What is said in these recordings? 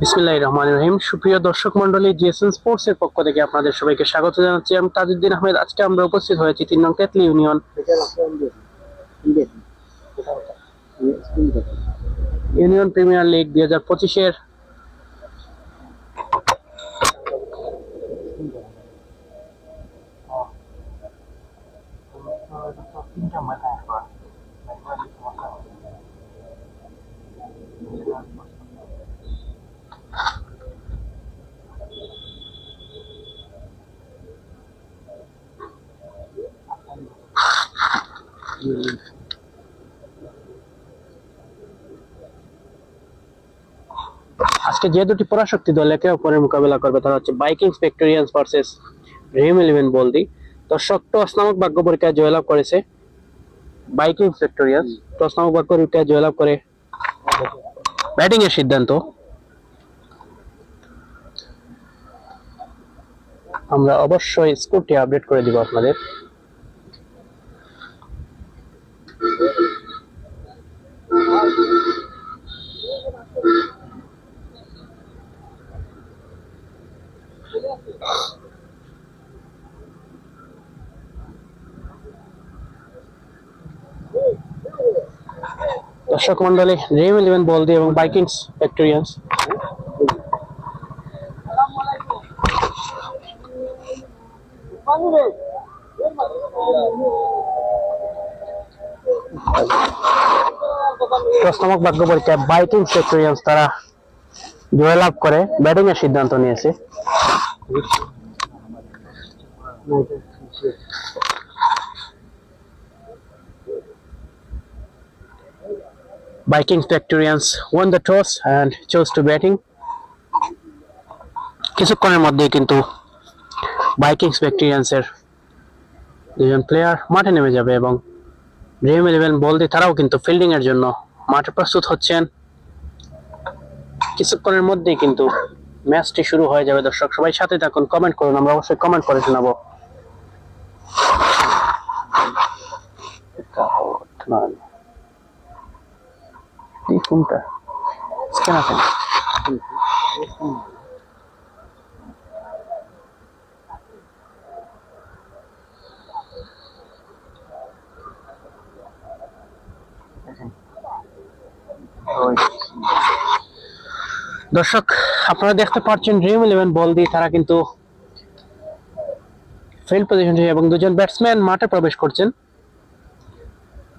বিসমিল্লাহির রহমানির রহিম। সুপ্রিয় দর্শক মন্ডলী, জিএসএন স্পোর্টস এর পক্ষ থেকে আপনাদের সবাইকে স্বাগত জানাচ্ছি। আমি তাজউদ্দিন আহমেদ। আজকে আমরা উপস্থিত হয়েছি 3 নং তেতলি ইউনিয়ন প্রিমিয়ার লিগ 2025 এর আজকে যে দুটি পরাশক্তি দল একে অপরের মোকাবেলা করবে তারা হচ্ছে বাইকিংস ভিক্টোরিয়ান্স ভার্সেস ড্রিম 11 বলদি। দর্শক, টস নামক ভাগ্য পরীক্ষায় জয়লাভ করেছে বাইকিংস ভিক্টোরিয়ান্স। টস নামক ভাগ্য পরীক্ষায় জয়লাভ করে ব্যাটিং এর সিদ্ধান্ত। আমরা অবশ্যই স্কোরটি আপডেট করে দিব আপনাদের। দর্শক মন্ডলী, ড্রিম 11 বলদি এবং বাইকিংস ভিক্টোরিয়ান্স টস নামক ভাগ্য পরীক্ষায় বাইকিংস ভিক্টোরিয়ান্স তারা জয়লাভ করে ব্যাটিং এর সিদ্ধান্ত নিয়েছে। Vikings Victorians won the toss and chose to batting. কিছুক্ষণের মধ্যেই কিন্তু Vikings Victorians এর দুজন প্লেয়ার মাঠে নেমে যাবে এবং ড্রিম 11 বলদি তারাও কিন্তু ফিল্ডিং এর জন্য মাঠে প্রস্তুত হচ্ছেন। কিছুক্ষণের মধ্যেই কিন্তু ম্যাচটি শুরু হয়ে যাবে। দর্শক সবাই সাথে থাকুন, কমেন্ট করুন, আমরা অবশ্যই কমেন্ট করে শোনাবো। কোনটা স্ক্যান আছে? দর্শক, আপনারা দেখতে পাচ্ছেন ড্রিম 11 বলদি তারা কিন্তু ফিল্ড পজিশনে এবং দুজন ব্যাটসম্যান মাঠে প্রবেশ করছেন।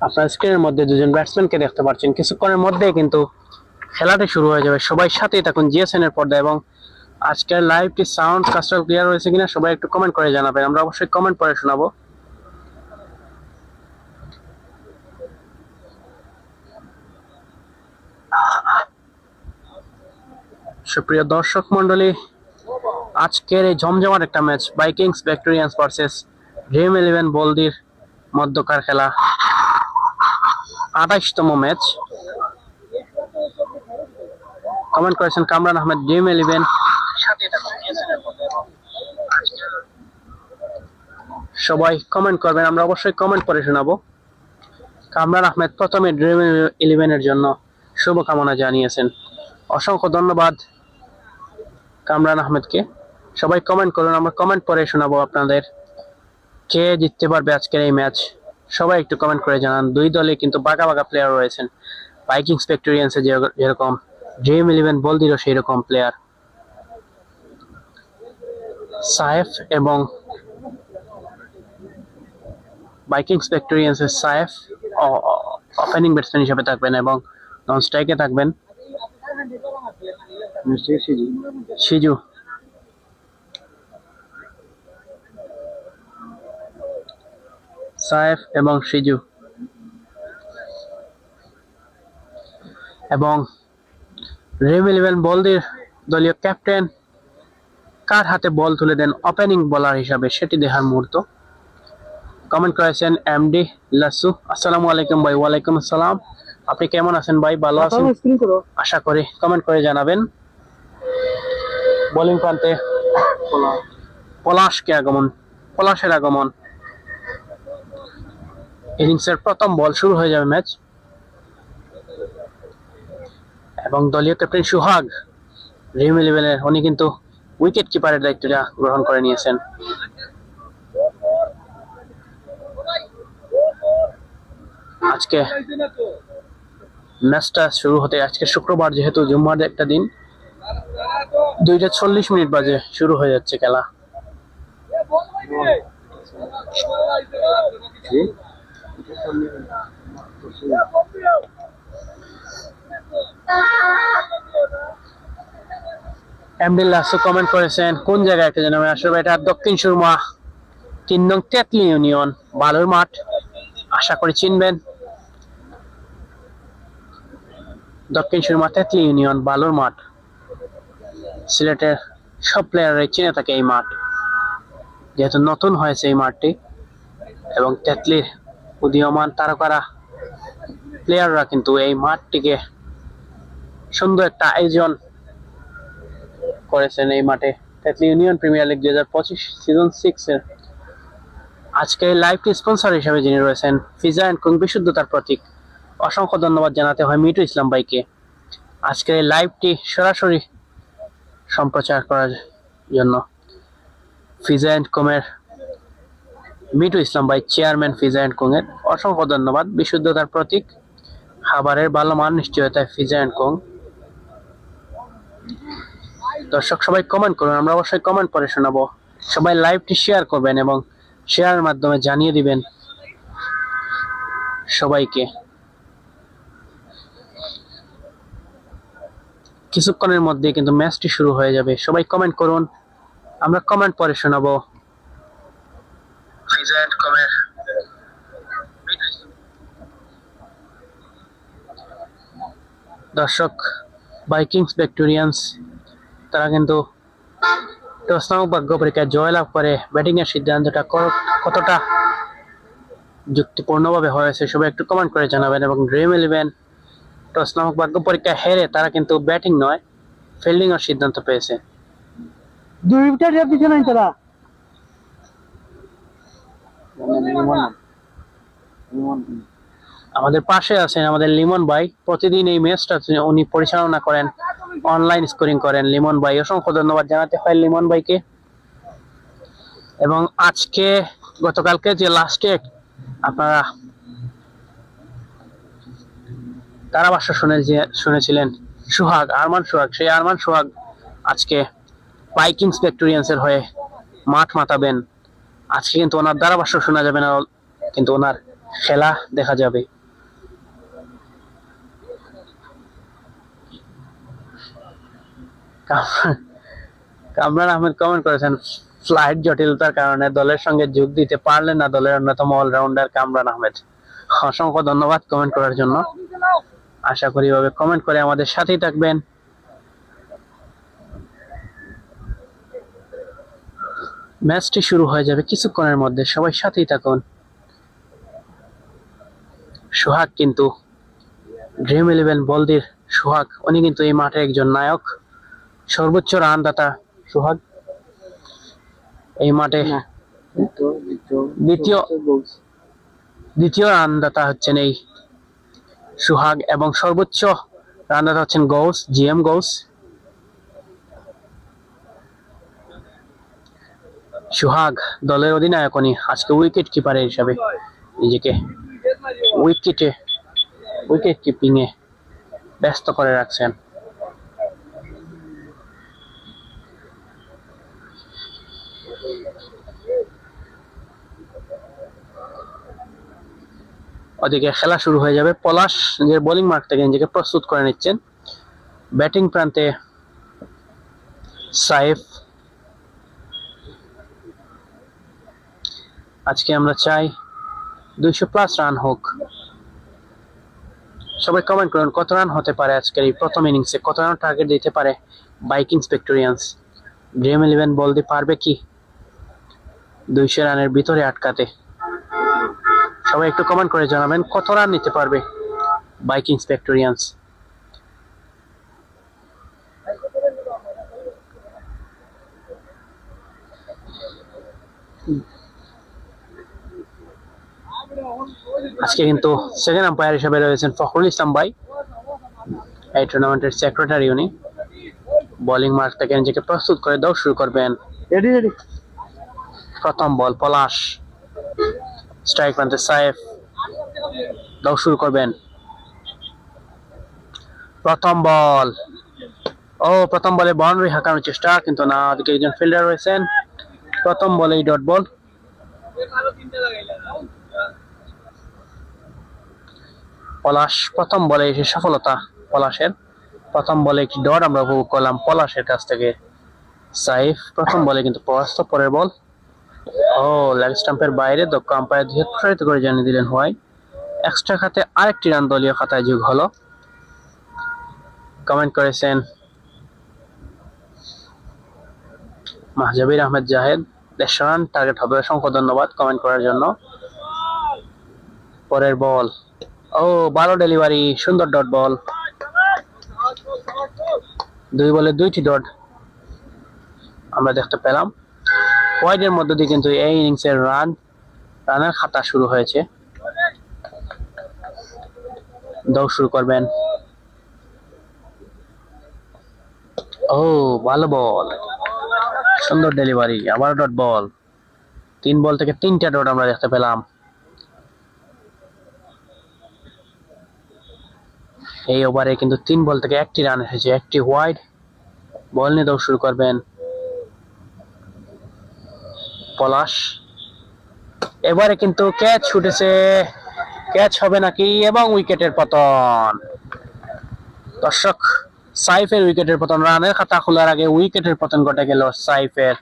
আপনার স্ক্রিনের মধ্যে দুজন ব্যাটসম্যানকে দেখতে পাচ্ছেন। কিছুক্ষণের মধ্যেই কিন্তু খেলাটি শুরু হয়ে যাবে। সবাই সাথেই থাকুন জিএসএন এর পর্দায় এবং আজকের লাইভটি সাউন্ড ক্রিস্টাল ক্লিয়ার হয়েছে কিনা সবাই একটু কমেন্ট করে জানাবেন, আমরা অবশ্যই কমেন্ট করে শোনাবো। সুপ্রিয় দর্শক মন্ডলী, আজকের এই জমজমাট একটা match Vikings Victorians versus dream 11 বলদির মধ্যকার খেলা, 28তম ম্যাচ। কমেন্ট করেছেন কামরান আহমেদ, ড্রিম 11। সবাই কমেন্ট করবেন, আমরা অবশ্যই কমেন্ট করে শোনাবো। কামরান আহমেদ প্রথমে ড্রিম 11 এর জন্য শুভকামনা জানিয়েছেন। অসংখ্য ধন্যবাদ কামরান আহমেদকে। সবাই কমেন্ট করুন, আমরা কমেন্ট করে শোনাবো আপনাদের কে জিততে পারবে আজকের এই ম্যাচ। সবাই একটু কমেন্ট করে জানান। দুই দলে কিন্তু বাঘা বাঘা প্লেয়ার রয়েছেন। বাইকিংস ভিক্টোরিয়ান্সে যেরকম, ড্রিম 11 বলদিরও সেই রকম প্লেয়ার। সায়েফ এবং বাইকিংস ভিক্টোরিয়ান্সের সায়েফ ওপেনিং ব্যাটসম্যান হিসেবে থাকবেন এবং নন স্ট্রাইকে থাকবেন সিজু। সায়েফ এবং সিজু এবং ড্রিম 11 বলদির দলীয় ক্যাপ্টেন কার হাতে বল তুলে দেন ওপেনিং বোলার হিসাবে সেটি দেখার মুহূর্ত। কমেন্ট করেছেন এমডি লাসু। আসসালামু আলাইকুম ভাই। ওয়ালাইকুম আসসালাম। আপনি কেমন আছেন ভাই? ভালো আছেন আশা করি। কমেন্ট করে জানাবেন। বোলিং প্রান্তে পলাশের আগমন। ইনিংসের প্রথম বল শুরু হয়ে যাবে ম্যাচ এবং দলীয় ক্যাপ্টেন সুহাগ ড্রিম ইলেভেনের উনি কিন্তু উইকেট কিপারের দায়িত্বটা গ্রহণ করে নিয়েছেন। আজকে ম্যাচটা শুরু হতে আজকে শুক্রবার, যেহেতু জুম্মার একটা দিন, 2:40 বাজে শুরু হয়ে যাচ্ছে খেলা। এমডি লাসু কমেন্ট করেছেন কোন জায়গায় একটা যেন আসলে এটা দক্ষিণ সুরমা 3 নং তেতলি ইউনিয়ন বালুর মাঠ, আশা করি চিনবেন। দক্ষিণ সুরমা তেতলি ইউনিয়ন বালুর মাঠ, সিলেটের সব প্লেয়াররাই চিনে থাকে এই মাঠ, যেহেতু নতুন হয়েছে এই মাঠটি এবং তেতলির উদীয়মান তারকারা প্লেয়াররা কিন্তু এই মাঠটিকে সুন্দর একটা আয়োজন করেছেন এই মাঠে। তেতলি ইউনিয়ন প্রিমিয়ার লিগ 2025 সিজন 6 এর আজকে লাইভটি স্পন্সর হিসেবে যিনি রয়েছেন ফিজা এন্ড কুং, বিশুদ্ধতার প্রতীক। অসংখ্য ধন্যবাদ জানাতে হয় মিটু ইসলাম ভাইকে আজকের এই লাইভটি সরাসরি সম্প্রচার করার জন্য। ফিজা এন্ড কুংয়ের মিটু ইসলাম ভাই, চেয়ারম্যান ফিজা এন্ড কুংয়ের, অসংখ্য ধন্যবাদ। বিশুদ্ধতার প্রতীক, খাবারের ভালো মান নিশ্চয়তায় ফিজা এন্ড কুং। দর্শক সবাই কমেন্ট করুন, আমরা অবশ্যই কমেন্ট পড়ে শোনাবো। সবাই লাইভটি শেয়ার করবেন এবং শেয়ারের মাধ্যমে জানিয়ে দিবেন সবাইকে। কিছুক্ষণের মধ্যে কিন্তু ম্যাচটি শুরু হয়ে যাবে। সবাই কমেন্ট করুন, আমরা কমেন্ট পড়ে শোনাবো। দর্শক ভাইকিংস ভিক্টোরিয়ান্স তারা কিন্তু টস নামক ভাগ্য পরীক্ষায় জয়লাভ করে ব্যাটিং এর সিদ্ধান্তটা কতটা যুক্তিপূর্ণভাবে হয়েছে সবাই একটু কমেন্ট করে জানাবেন। এবং ড্রিম ইলেভেন টস নামক ভাগ্য পরীক্ষায় হেরে তারা কিন্তু ব্যাটিং নয় ফিল্ডিং এর সিদ্ধান্ত পেয়েছে। আমাদের পাশে আছেন আমাদের লিমন ভাই, প্রতিদিন এই ম্যাচটা উনি পরিচালনা করেন, অনলাইন স্কোরিং করেন। লিমন ভাই, অসংখ্য ধন্যবাদ জানাতে হয় লিমন ভাইকে। এবং আজকে গতকালকে যে লাস্টে আপনারা ধারাভাষ্য শুনেছিলেন সোহাগ, আরমান সোহাগ, সেই আরমান সোহাগ আজকে ভাইকিংস ভিক্টোরিয়ান্স এর হয়ে মাঠ মাতাবেন। আজকে কিন্তু ওনার ধারাভাষ্য শোনা যাবে না, কিন্তু ওনার খেলা দেখা যাবে। কামরান আহমেদ কমেন্ট করেছেন ফ্লাইট জটিলতার কারণে দলের সঙ্গে যোগ দিতে পারলেন না দলের অন্যতম অলরাউন্ডার কামরান আহমেদ। অসংখ্য ধন্যবাদ কমেন্ট করার জন্য। আশা করি এভাবে কমেন্ট করে আমাদের সাথেই থাকবেন। ম্যাচটি শুরু হয়ে যাবে কিছুক্ষণের মধ্যে, সবাই সাথেই থাকুন। সোহাগ কিন্তু ড্রিম ইলেভেন বলদির সোহাগ, উনি কিন্তু এই মাঠে একজন নায়ক, সর্বোচ্চ রানদাতা সোহাগ এই মাঠে। দ্বিতীয় রানদাতা হচ্ছেন এই সোহাগ এবং সর্বোচ্চ রানদাতা হচ্ছেন গৌস, জিএম গৌস। সোহাগ দলের অধিনায়ক, উনি আজকে উইকেট কিপারের হিসাবে নিজেকে উইকেট কিপিং এ ব্যস্ত করে রাখছেন। ওদিকে খেলা শুরু হয়ে যাবে। পলাশ নিজের বোলিং মার্ক থেকে নিজেকে প্রস্তুত করে নিচ্ছেন। ব্যাটিং প্রান্তে সাইফ। আজকে আমরা চাই 200+ রান হোক। সবাই কমেন্ট করুন কত রান হতে পারে আজকের এই প্রথম ইনিংসে, কত রান টার্গেট দিতে পারে ভাইকিংস ভিক্টোরিয়ান্স। ড্রিম ইলেভেন বলদি পারবে কি 200 রানের ভিতরে আটকাতে? সবাই একটু কমেন্ট করে জানাবেন কত রান নিতে পারবে ভাইকিংস ভিক্টোরিয়ান্স। আজকে কিন্তু সেকেন্ড আম্পায়ার হিসেবে রয়েছেন ফখরুল ইসলাম ভাই, এই টুর্নামেন্টের সেক্রেটারি উনি। বোলিং মার্ক থেকে নিজেকে প্রস্তুত করে দাও শুরু করবেন। Ready ready. প্রথম বল পলাশ, স্ট্রাইক প্রান্তে সাইফ, দাও শুরু করবেন। প্রথম বল, প্রথম বলে বাউন্ডারি হাঁকানোর চেষ্টা, কিন্তু না, ওদিকে একজন ফিল্ডার রয়েছেন। প্রথম বলেই ডট বল। পলাশ প্রথম বলে এসে সফলতা পলাশের। প্রথম বলে একটি ডট আমরা উপভোগ করলাম পলাশের কাছ থেকে। সাইফ প্রথম বলে কিন্তু পরাস্ত। পরের বল লেগ স্টাম্পের বাইরে, দক্ষ আম্পায়ার ধীরে প্রসারিত করে জানিয়ে দিলেন হোয়াইট। এক্সট্রা খাতে আরেকটি রান দলীয় খাতায় যোগ হলো। কমেন্ট করেছেন মাহজাবির আহমেদ জাহেদ। 150 রান টার্গেট হবে। অসংখ্য ধন্যবাদ কমেন্ট করার জন্য। পরের বল, ভালো ডেলিভারি, সুন্দর ডট বল। 2 বলে 2টি ডট আমরা দেখতে পেলাম। ওয়াইডের মধ্য দিয়ে কিন্তু এই ইনিংসের রানের খাতা শুরু হয়েছে। দাও শুরু করবেন। ভালো বল, সুন্দর ডেলিভারি, আবার ডট বল। 3 বল থেকে 3টা ডট আমরা দেখতে পেলাম। এই ওভারে কিন্তু 3 বল থেকে 1টি রান এসেছে, 1টি ওয়াইড। বল নিয়ে দাও শুরু করবেন পলাশ। এবারে কিন্তু ক্যাচ ছুটেছে, ক্যাচ হবে নাকি, এবং উইকেটের পতন। দর্শক, সাইফের উইকেটের পতন। রানের খাতা খোলার আগে উইকেটের পতন ঘটে গেল সাইফের।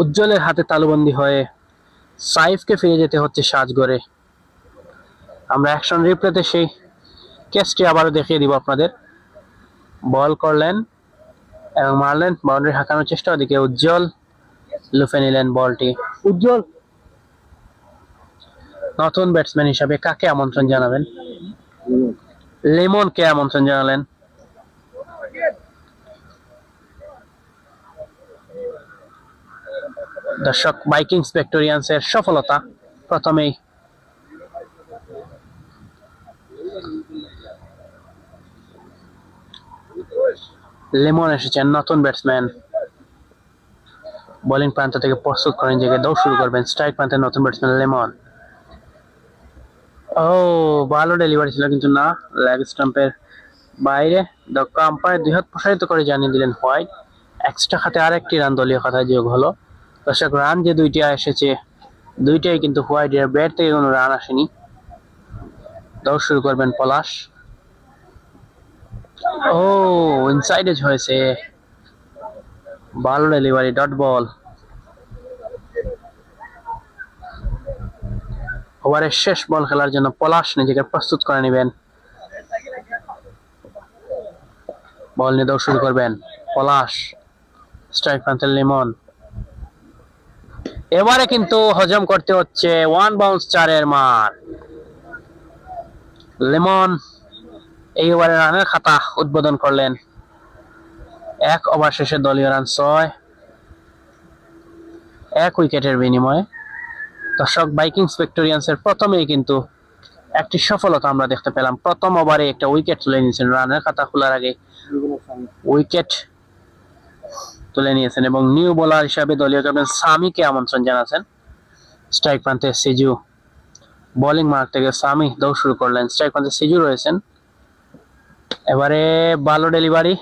উজ্জ্বলের হাতে তালুবন্দি হয়ে সাইফকে ফিরে যেতে হচ্ছে সাজগড়ে। আমরা অ্যাকশন রিপ্লেতে সেই ক্যাচটি আবারও দেখিয়ে দিব আপনাদের। বল করলেন এবং মারলেন, বাউন্ডারি হাঁকানোর চেষ্টা। ওদিকে উজ্জ্বল লুফে নিলেন বলটি। উজ্জ্বল নতুন ব্যাটসম্যান হিসাবে কাকে আমন্ত্রণ জানাবেন? লিমনকে আমন্ত্রণ জানালেন। দর্শক, ভাইকিংস ভিক্টোরিয়ান্সের সফলতা। প্রথমেই লিমন এসেছেন, নতুন ব্যাটসম্যান। বোলিং প্রান্ত থেকে প্রস্তুত করেন নিজেকে, দাও শুরু করবেন। স্ট্রাইক প্রান্তে নতুন ব্যাটসম্যান লিমন। ভালো ডেলিভারি ছিল, কিন্তু না, লেগ স্টাম্পের বাইরে। দক্ষ আম্পায়ার 2 হাত প্রসারিত করে জানিয়ে দিলেন হোয়াইট। এক্সট্রা খাতে আরেকটি রান দলীয় খাতায় যোগ হলো। দর্শক, রান যে 2টি এসেছে, 2টাই কিন্তু হোয়াইটের ব্যাট থেকে কোনো রান আসেনি। দাও শুরু করবেন পলাশ। ইনসাইড এজ হয়েছে, ভালো ডেলিভারি, ডট বল। ওভারের শেষ বল খেলার জন্য পলাশ নিজেকে প্রস্তুত করে নেবেন। বল নিয়ে দাও শুরু করবেন পলাশ। স্ট্রাইক প্রান্তে লিমন। এবারে কিন্তু হজম করতে হচ্ছে 1 বাউন্স 4-এর মার। লিমন এই ওভারে রানের খাতা উদ্বোধন করলেন। 1 ওভার শেষে দলীয় রান 6, 1 উইকেটের বিনিময়ে। দর্শক, ভাইকিংস ভিক্টোরিয়ান্সের প্রথমেই কিন্তু একটি সফলতা আমরা দেখতে পেলাম। প্রথম ওভারে একটা উইকেট তুলে নিয়েছেন, রানের খাতা খোলার আগে উইকেট তুলে নিয়েছেন, এবং নিউ বোলার হিসাবে দলীয় ক্যাপ্টেন সামিকে আমন্ত্রণ জানাচ্ছেন। স্ট্রাইক প্রান্তে সিজু, বোলিং মার্ক থেকে সামি দাও শুরু করলেন। স্ট্রাইক প্রান্তে সিজু রয়েছেন। এবারে ভালো ডেলিভারি,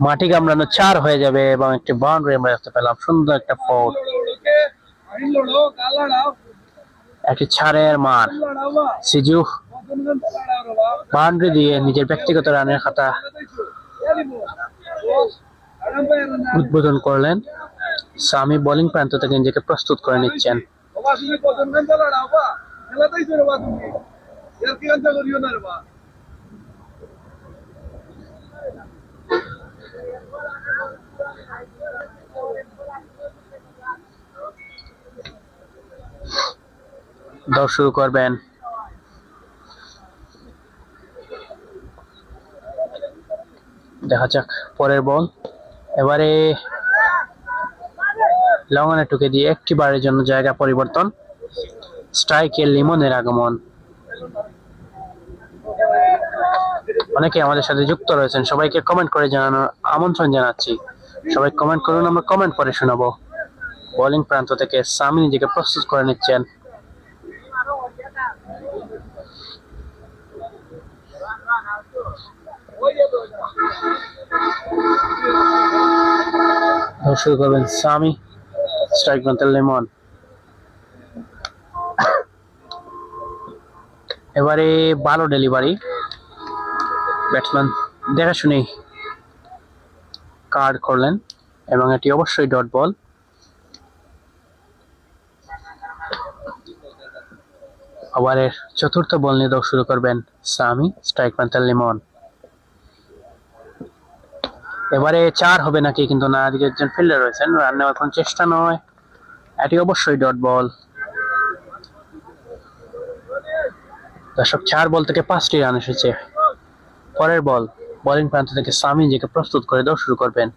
মাটি কামড়ানো 4 হয়ে যাবে, এবং একটি বাউন্ডারি আমরা দেখতে পেলাম। সুন্দর একটা ফোর, একটি 4-এর মার। সিজু বাউন্ডারি দিয়ে নিজের ব্যক্তিগত রানের খাতা উদ্বোধন করলেন। সামি বোলিং প্রান্ত থেকে নিজেকে প্রস্তুত করে নিচ্ছেন। দাও শুরু করবেন। দেখা যাক পরের বল। এবারে লঙ্ঘনে টুকে দিয়ে একটি বারের জন্য জায়গা পরিবর্তন। স্ট্রাইকে লিমনের আগমন। অনেকে আমাদের সাথে যুক্ত রয়েছেন, সবাইকে কমেন্ট করে জানানোর আমন্ত্রণ জানাচ্ছি। সবাই কমেন্ট করুন, আমরা কমেন্ট পড়ে শোনাবো। বোলিং প্রান্ত থেকে সামি নিজেকে প্রস্তুত করে নিচ্ছেন। শুরু করবেন সামি, স্ট্রাইক প্রান্তে লিমন। এবারে ভালো ডেলিভারি, ব্যাটসম্যান দেখা শুনে কার্ড করলেন এবং এটি অবশ্যই ডট বল। ওভারের চতুর্থ বল নিয়ে দৌড় শুরু করবেন সামি, স্ট্রাইক প্রান্তে লিমন। এবারে 4 হবে নাকি, কিন্তু না, দিকে একজন ফিল্ডার রয়েছেন, রান নেওয়ার কোনো চেষ্টা নয়, এটি অবশ্যই ডট বল। দর্শক 4 বল থেকে 5টি রান এসেছে। পরের বল, বোলিং প্রান্ত থেকে সামি নিজেকে প্রস্তুত করে দৌড় শুরু করবেন।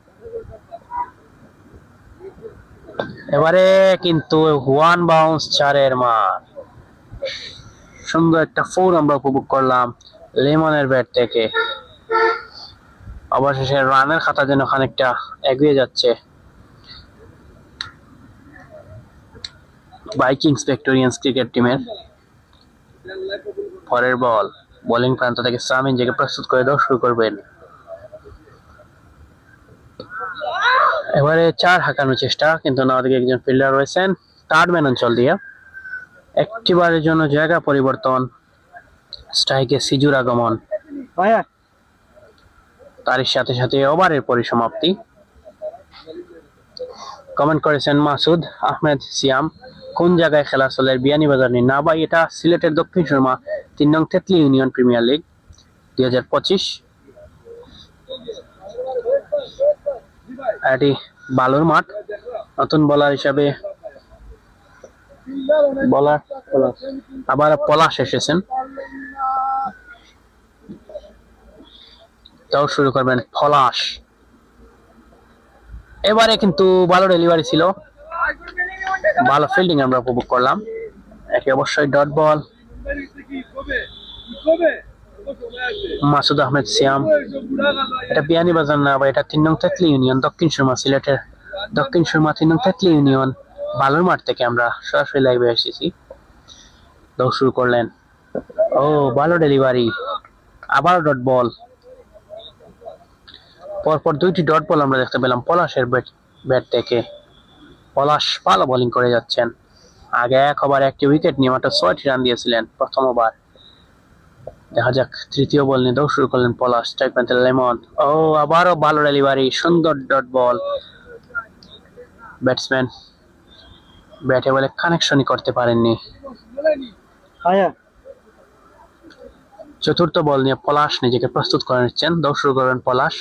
এবারে কিন্তু 1 বাউন্স, 4-এর মার। সুন্দর একটা 4 আমরা উপভোগ করলাম লিমনের ব্যাট থেকে। অবশেষে রানের খাতা যেন খানিকটা এগিয়ে যাচ্ছে ভাইকিংস ভিক্টোরিয়ান্স ক্রিকেট টিমের। পরের বল, বোলিং প্রান্ত থেকে সামি নিজেকে প্রস্তুত করে দৌড় শুরু করবেন। এবারে 4 হাঁকানোর চেষ্টা, কিন্তু না, ওদিকে একজন ফিল্ডার রয়েছেন, থার্ড ম্যান অঞ্চল দিয়ে একটি বারের জন্য জায়গা পরিবর্তন। স্ট্রাইকে সিজুর আগমন, তারই সাথে সাথে ওভারের পরিসমাপ্তি। কমেন্ট করেছেন মাসুদ আহমেদ সিয়াম, কোন জায়গায় খেলা চলে বিয়ানীবাজার নিয়ে? না ভাই, এটা সিলেটের দক্ষিণ সুরমা 3 নং তেতলি ইউনিয়ন প্রিমিয়ার লিগ 2025। এটি বালুর মাঠ। নতুন বোলার হিসাবে আবার পলাশ এসেছেন। তাও শুরু করবেন পলাশ। এবারে কিন্তু ভালো ডেলিভারি ছিল, ভালো ফিল্ডিং আমরা উপভোগ করলাম, এটি অবশ্যই ডট বল। মাসুদ আহমেদ সিয়াম, এটা বিয়ানীবাজার না ভাই, এটা 3 নং তেতলি ইউনিয়ন দক্ষিণ সুরমা, সিলেটের দক্ষিণ সুরমা 3 নং তেতলি ইউনিয়ন বালুর মাঠ থেকে আমরা সরাসরি লাইভে এসেছি। দৌড় শুরু করলেন, ও ভালো ডেলিভারি, আবার ডট বল। পরপর 2টি ডট বল আমরা দেখতে পেলাম পলাশের ব্যাট থেকে। পলাশ ভালো বোলিং করে যাচ্ছেন, আগে 1 ওভারে 1টি উইকেট নিয়ে মাত্র 6টি রান দিয়েছিলেন প্রথম ওভার। দেখা যাক তৃতীয় বল নিয়ে দৌড় শুরু করলেন পলাশ, স্ট্রাইক প্রান্তে লিমন। ও আবারও ভালো ডেলিভারি, সুন্দর ডট বল। ব্যাটসম্যান ব্যাটে বলে কানেকশনই করতে পারেননি। চতুর্থ বল নিয়ে পলাশ নিজেকে প্রস্তুত করে নিচ্ছেন, দৌড় শুরু করবেন পলাশ।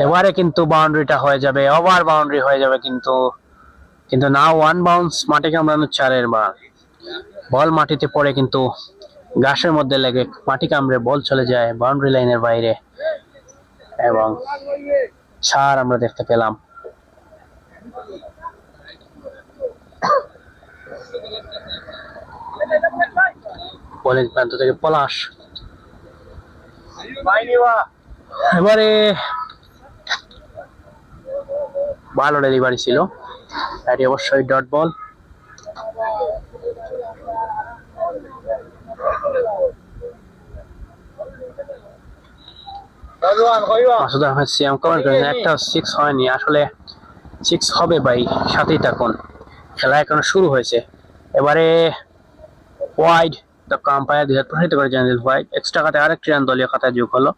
এবারে কিন্তু বাউন্ডারিটা হয়ে যাবে, ওভার বাউন্ডারি হয়ে যাবে, কিন্তু না, 1 বাউন্স, মাঠে কামড়ানো 4-এর বার। বল মাটিতে পড়ে কিন্তু ঘাসের মধ্যে লেগে মাটি কামড়ে বল চলে যায় বাউন্ডারি লাইনের বাইরে এবং 4 আমরা দেখতে পেলাম। বোলিং প্রান্ত থেকে পলাশ। এবারে ভালো ডেলিভারি ছিল, এটি অবশ্যই ডট বল। মাসুদ আহমেদ সিয়াম কমেন্ট করেছেন, একটা 6 হয়নি, আসলে 6 হবে ভাই, সাথেই থাকুন, খেলা এখনো শুরু হয়েছে। এবারে ওয়াইড, দ্য আম্পায়ার 2 হাত প্রসারিত করে জানিয়ে ওয়াইড। এক্সট্রা খাতায় আরেকটি রান দলীয় খাতায় যোগ হলো।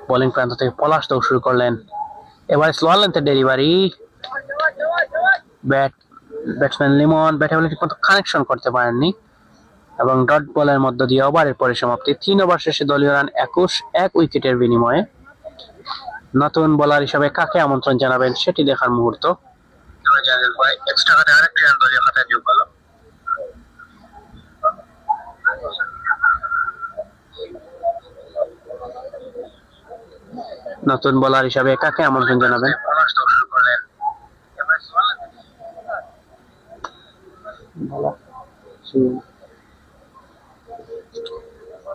বোলিং প্রান্ত থেকে পলাশ দৌড় শুরু করলেন। এবারে স্লো লেন্থের ডেলিভারি, ব্যাটসম্যান লিমন ব্যাটে বলে ঠিকমতো কানেকশন করতে পারেননি এবং ডট বলের মধ্য দিয়ে ওভারের পরিসমাপ্তি। 3 ওভার শেষে দলীয় রান 21, 1 উইকেটের বিনিময়ে। নতুন বোলার হিসাবে কাকে আমন্ত্রণ জানাবেন সেটি দেখার মুহূর্ত। এক্সট্রা খাতায় আরেকটি রান দলীয় খাতায় যোগ হলো। নতুন বোলার হিসাবে কাকে আমন্ত্রণ জানাবেন?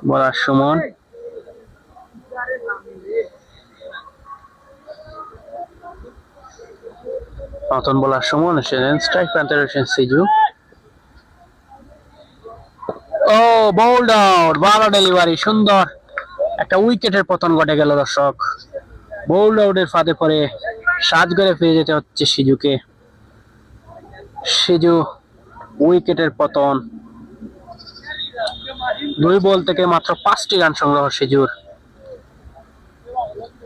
বোলার সুমন, নতুন বোলার সুমন এসেছেন। স্ট্রাইক প্রান্তে রয়েছেন সিজু। ও বোল্ড আউট, ভালো ডেলিভারি, সুন্দর একটা উইকেটের পতন ঘটে গেল দর্শক। বোল্ড আউটের ফাঁদে পড়ে সাজঘরে ফিরে যেতে হচ্ছে সিজুকে। সিজু উইকেটের পতন। 2 বল থেকে মাত্র 5টি রান সংগ্রহ সিজুর।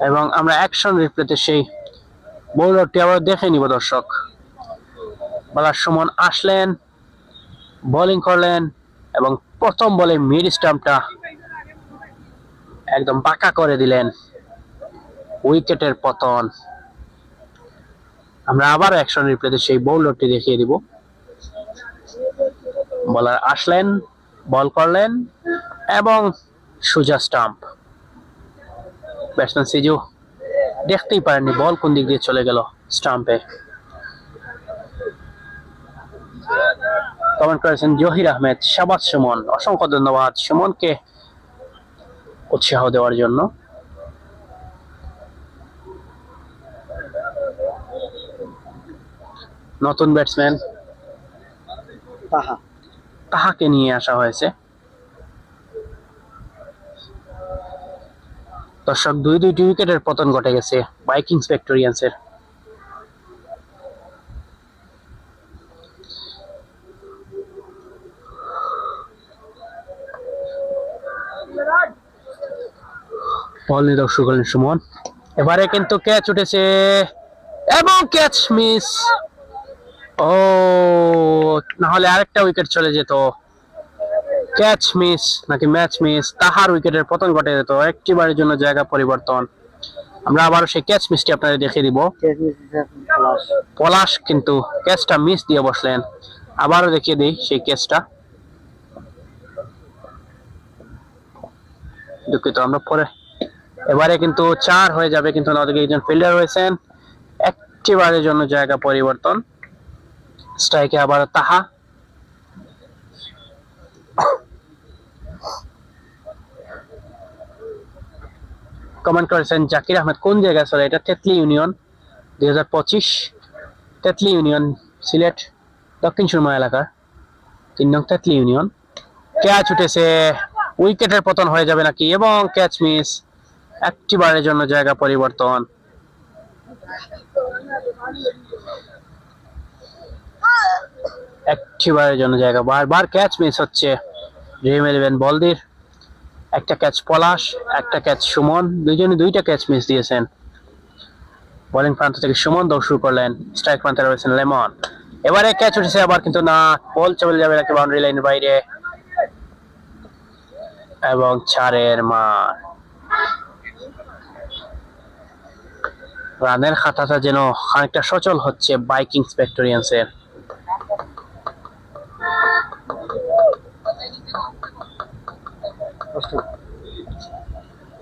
এবং আমরা অ্যাকশন রিপ্লেতে সেই বোল্ড আউটটি আবার দেখে নিব দর্শক। বোলার সুমন আসলেন, বোলিং করলেন এবং প্রথম বলে মিড স্টাম্পটা একদম বাঁকা করে দিলেন। উইকেটের পতন। আমরা আবার অ্যাকশন রিপ্লেতে সেই বোল্ডারটি দেখিয়ে দিব। বোলার আসলেন, বল করলেন এবং সোজা স্টাম্প। ব্যাটসম্যান সিজু দেখতেই পারেননি বল কোন দিক দিয়ে চলে গেল স্টাম্পে। কমেন্ট করেছেন জহির আহমেদ, শাবাশ সুমন। অসংখ্য ধন্যবাদ সুমনকে উৎসাহ দেওয়ার জন্য। নতুন ব্যাটসম্যান তাহাকে নিয়ে আসা হয়েছে। দর্শক 2টি উইকেটের পতন ঘটে গেছে ভাইকিংস ভিক্টোরিয়ান্সের। বল নিয়ে দর্শক হলেন সুমন। এবারে কিন্তু ক্যাচ উঠেছে এবং ক্যাচ মিস। ও, না হলে আরেকটা উইকেট চলে যেত। ক্যাচ মিস নাকি ম্যাচ মিস, তাহার উইকেটের পতন ঘটে যেত। একটি বারের জন্য জায়গা পরিবর্তন। আমরা আবারও সেই ক্যাচ মিসটি আপনাদের দেখিয়ে দিব। পলাশ কিন্তু ক্যাচটা মিস দিয়ে বসলেন। আবারও দেখিয়ে দিই সেই ক্যাচটা। দুঃখিত, আমরা পরে এবারে কিন্তু 4 হয়ে যাবে, কিন্তু ওদিকে একজন ফিল্ডার রয়েছেন। একটি বারের জন্য জায়গা পরিবর্তন। স্ট্রাইকে আবার তাহা। কমেন্ট করেছেন জাকির আহমেদ, কোন জায়গায় চলে এটা? তেতলি ইউনিয়ন 2025, তেতলি ইউনিয়ন, সিলেট দক্ষিণ সুরমা এলাকার 3 নং তেতলি ইউনিয়ন। ক্যাচ উঠেছে, উইকেটের পতন হয়ে যাবে নাকি? এবং ক্যাচ মিস। একটি বারের জন্য জায়গা পরিবর্তন। একটি বারের জন্য জায়গা, বারবার ক্যাচ মিস হচ্ছে ড্রিম 11 বলদির। একটা ক্যাচ পলাশ, একটা ক্যাচ সুমন, দুইজনে 2টা ক্যাচ মিস দিয়েছেন। বোলিং প্রান্ত থেকে সুমন দৌড় শুরু করলেন। স্ট্রাইক প্রান্তে রয়েছেন লেমন। এবারে ক্যাচ উঠেছে আবার, কিন্তু না, বল চলে যাবে নাকি বাউন্ডারি লাইনের বাইরে এবং 4-এর মার। রানের খাতাটা যেন খানিকটা সচল হচ্ছে ভাইকিংস ভিক্টোরিয়ান্সের।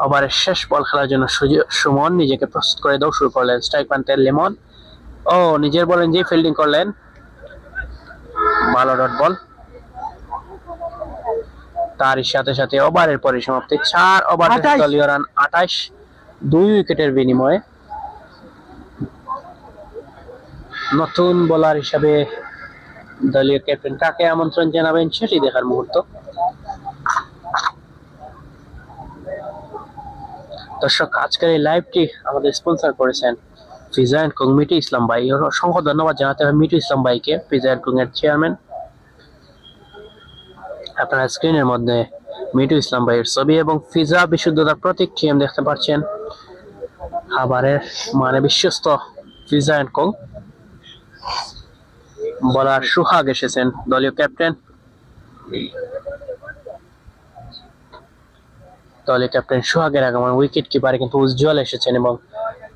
ওভারের শেষ বল খেলার জন্য সুমন নিজেকে প্রস্তুত করে দৌড় শুরু করলেন। স্ট্রাইক প্রান্তে লেমন। ও, নিজের বলে নিজেই ফিল্ডিং করলেন। ভালো ডট বল। তারই সাথে সাথে ওভারের পরিসমাপ্তি। 4 ওভার দলীয় রান 28, 2 উইকেটের বিনিময়ে। নতুন বোলার হিসাবে দলীয় ক্যাপ্টেন কাকে আমন্ত্রণ জানাবেন সেটি দেখার মুহূর্ত। দর্শক, আজকের এই লাইভটি আমাদের স্পন্সর করেছেন পিজা এন্ড কুং মিঠু ইসলাম ভাই। অসংখ্য ধন্যবাদ জানাতে হবে মিঠু ইসলাম ভাইকে, পিজা এন্ড কুং এর চেয়ারম্যান। আপনারা স্ক্রিনের মধ্যে মিঠু ইসলাম ভাইয়ের ছবি এবং পিজা বিশুদ্ধতার প্রতীক টিএম দেখতে পাচ্ছেন। খাবারের মানে বিশ্বস্ত পিজা এন্ড কুং। বলার সুহাগ এসেছেন, দলীয় ক্যাপ্টেন। দলীয় ক্যাপ্টেন সুহাগের আগমন। উইকেট কিপারে কিন্তু উজ্জ্বল এসেছেন এবং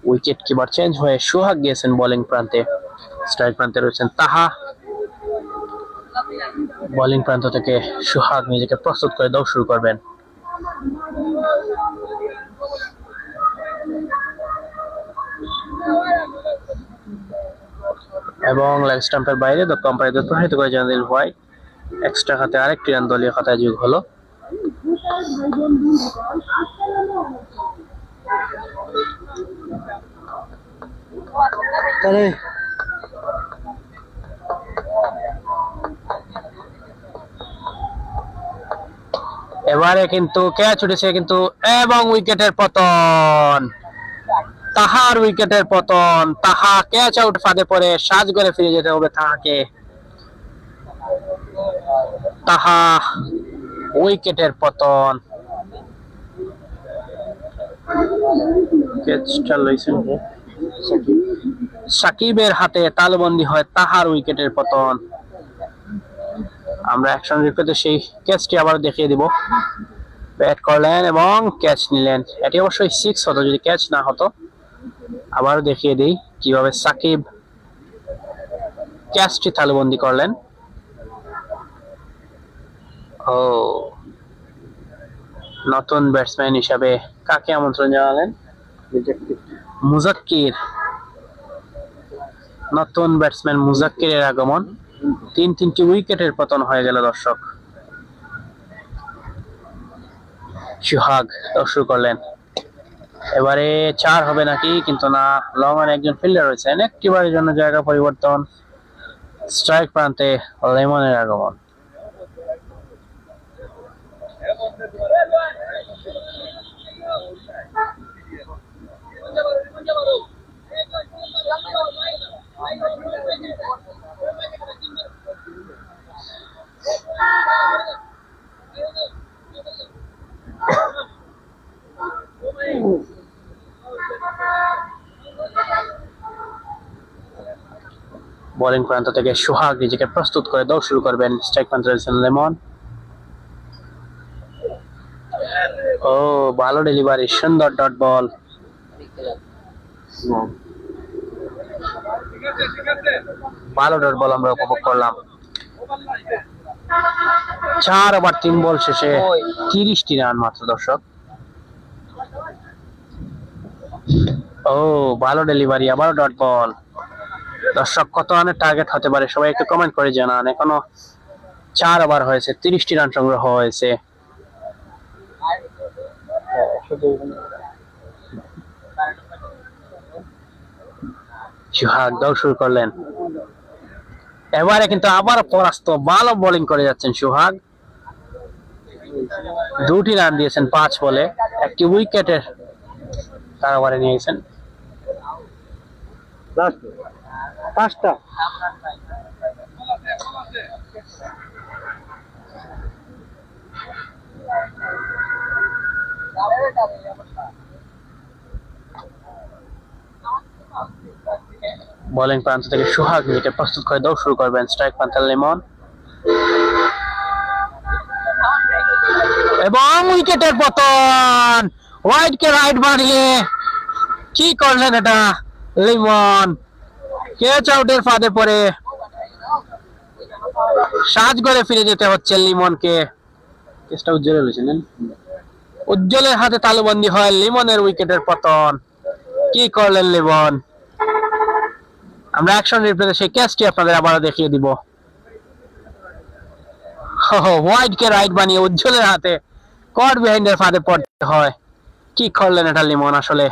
উইকেট কিপার চেঞ্জ হয়ে সুহাগ গিয়েছেন বোলিং প্রান্তে। স্ট্রাইক প্রান্তে রয়েছেন তাহা। বোলিং প্রান্ত থেকে সুহাগ নিজেকে প্রস্তুত করে দৌড় শুরু করবেন। এবং লেগ স্টাম্পের বাইরে দক্ষ আম্পায়ার প্রসারিত করে জানালেন হোয়াইট। এক্সট্রা খাতে আরেকটি রান দলীয় খাতায় যোগ হলো। এবারে কিন্তু ক্যাচ উঠেছে কিন্তু, এবং উইকেটের পতন, তাহার উইকেটের পতন। তাহা ক্যাচ আউট ফাঁদে পড়ে সাজঘরে ফিরে যেতে হবে তাহাকে। তাহা উইকেটের পতন। সাকিবের হাতে তালবন্দি হয় তাহার উইকেটের পতন। আমরা অ্যাকশন রিপ্লেতে সেই ক্যাচটি আবার দেখিয়ে দিব। ব্যাট করলেন এবং ক্যাচ নিলেন। এটি অবশ্যই 6 হতো যদি ক্যাচ না হতো। আবার দেখিয়ে দিই কিভাবে সাকিব ক্যাচটি তালুবন্দি করলেন। ও, নতুন ব্যাটসম্যান হিসাবে কাকে আমন্ত্রণ জানালেন? মুজাক্কির। নতুন ব্যাটসম্যান মুজাক্কিরের আগমন। 3টি উইকেটের পতন হয়ে গেল দর্শক। সুহাগ শুরু করলেন। এবারে 4 হবে নাকি, কিন্তু না, লং অন একজন ফিল্ডার রয়েছেন। একটিবারের জন্য জায়গা পরিবর্তন। স্ট্রাইক প্রান্তে লেমনের আগমন। বোলিং প্রান্ত থেকে সোহাগ নিজেকে প্রস্তুত করে দৌড় শুরু করবেন। স্ট্রাইক প্রান্তে রয়েছেন লেমন। ও, ভালো ডেলিভারি, সুন্দর ডট বল। ভালো ডট বল আমরা উপভোগ করলাম। 4 ওভার 3 বল শেষে 30টি রান মাত্র দর্শক। ও, ভালো ডেলিভারি, আবারও ডট বল। দর্শক, কত রানের টার্গেট হতে পারে সবাই একটু কমেন্ট করে জানান। এখনো 4 ওভার হয়েছে, 30টি রান সংগ্রহ হয়েছে। সোহাগ দৌড় শুরু করলেন। এবারে কিন্তু আবার পরাস্ত। ভালো বোলিং করে যাচ্ছেন সোহাগ। 2টি রান দিয়েছেন 5 বলে, একটি উইকেটের কারবারে নিয়ে গেছেন। 5টা বোলিং প্রান্ত থেকে সোহাগ নিজেকে প্রস্তুত করে দৌড় শুরু করবেন। স্ট্রাইক প্রান্তে লেমন এবং উইকেটের পতন। ওয়াইড কে রাইট মারিয়ে কি করলেন এটা লিমন। ক্যাচ আউটের ফাঁদে পড়ে সাজঘরে ফিরে যেতে হচ্ছে লিমনকে। কেসটা উজ্জ্বল হয়েছিলেন, উজ্জ্বলের হাতে তালুবন্দি হয় লিমনের উইকেটের পতন। কি করলেন লিমন। আমরা অ্যাকশন রিপ্লেতে সেই ক্যাচটি আপনাদের আবারও দেখিয়ে দিব। ওয়াইড কে রাইট বানিয়ে উজ্জ্বলের হাতে কট বিহাইন্ডের ফাঁদে পড়তে হয়। কি করলেন এটা লিমন আসলে।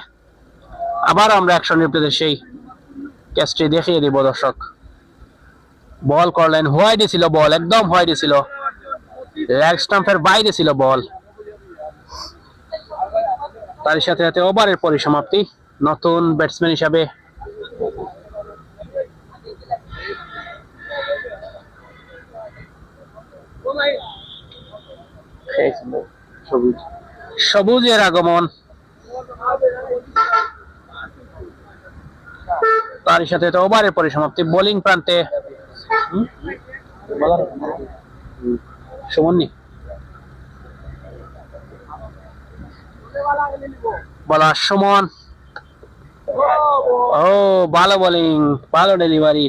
আবারও আমরা অ্যাকশন রিপ্লেতে সেই ক্যাচটি দেখিয়ে দিব দর্শক। বল করলেন, হোয়াইটে ছিল বল, একদম হোয়াইটে ছিল, লেগ স্টাম্পের বাইরে ছিল বল। তার সাথে সাথে ওভারের পরিসমাপ্তি। নতুন ব্যাটসম্যান হিসাবে সবুজের আগমন। তার সাথে ওভারের পরিসমাপ্তি। বোলিং প্রান্তে সুমন্নি বলার সুমন। ও, ভালো বোলিং, ভালো ডেলিভারি।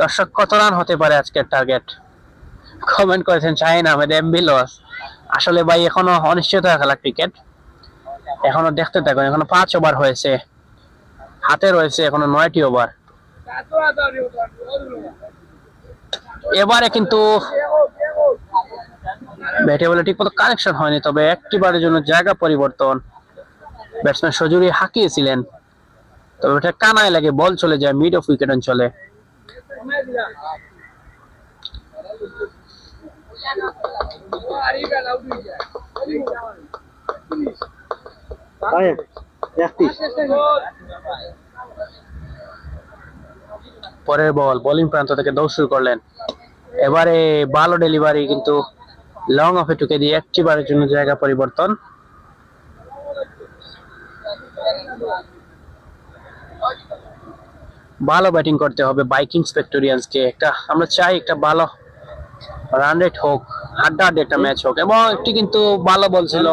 দর্শক, কত রান হতে পারে আজকের টার্গেট? কমেন্ট করেছেন শাহিন আহমেদ এমবি লস। আসলে ভাই এখনো অনিশ্চিত খেলা ক্রিকেট, এখনো দেখতে থাকুন। এখনো 5 ওভার হয়েছে। হাতে রয়েছে এখনো 9টি ওভার। এবারে কিন্তু ব্যাটে বলে ঠিক মতো কানেকশন হয়নি, তবে একটি বারের জন্য জায়গা পরিবর্তন। ব্যাটসম্যান সজুরি হাঁকিয়েছিলেন, তবে এটা কানায় লাগে, বল চলে যায় মিড অফ উইকেট অঞ্চলে। পরের বল, বোলিং প্রান্ত থেকে দৌড় শুরু করলেন। এবারে ভালো ডেলিভারি, কিন্তু লং অফে টুকে দিয়ে একটি বারের জন্য জায়গা পরিবর্তন। ভালো ব্যাটিং করতে হবে ভাইকিংস ভিক্টোরিয়ান্সকে। আমরা চাই একটা ভালো রান রেট হোক, হাড্ডাহাড্ডি একটা ম্যাচ হোক, এবং একটি কিন্তু ভালো বল ছিল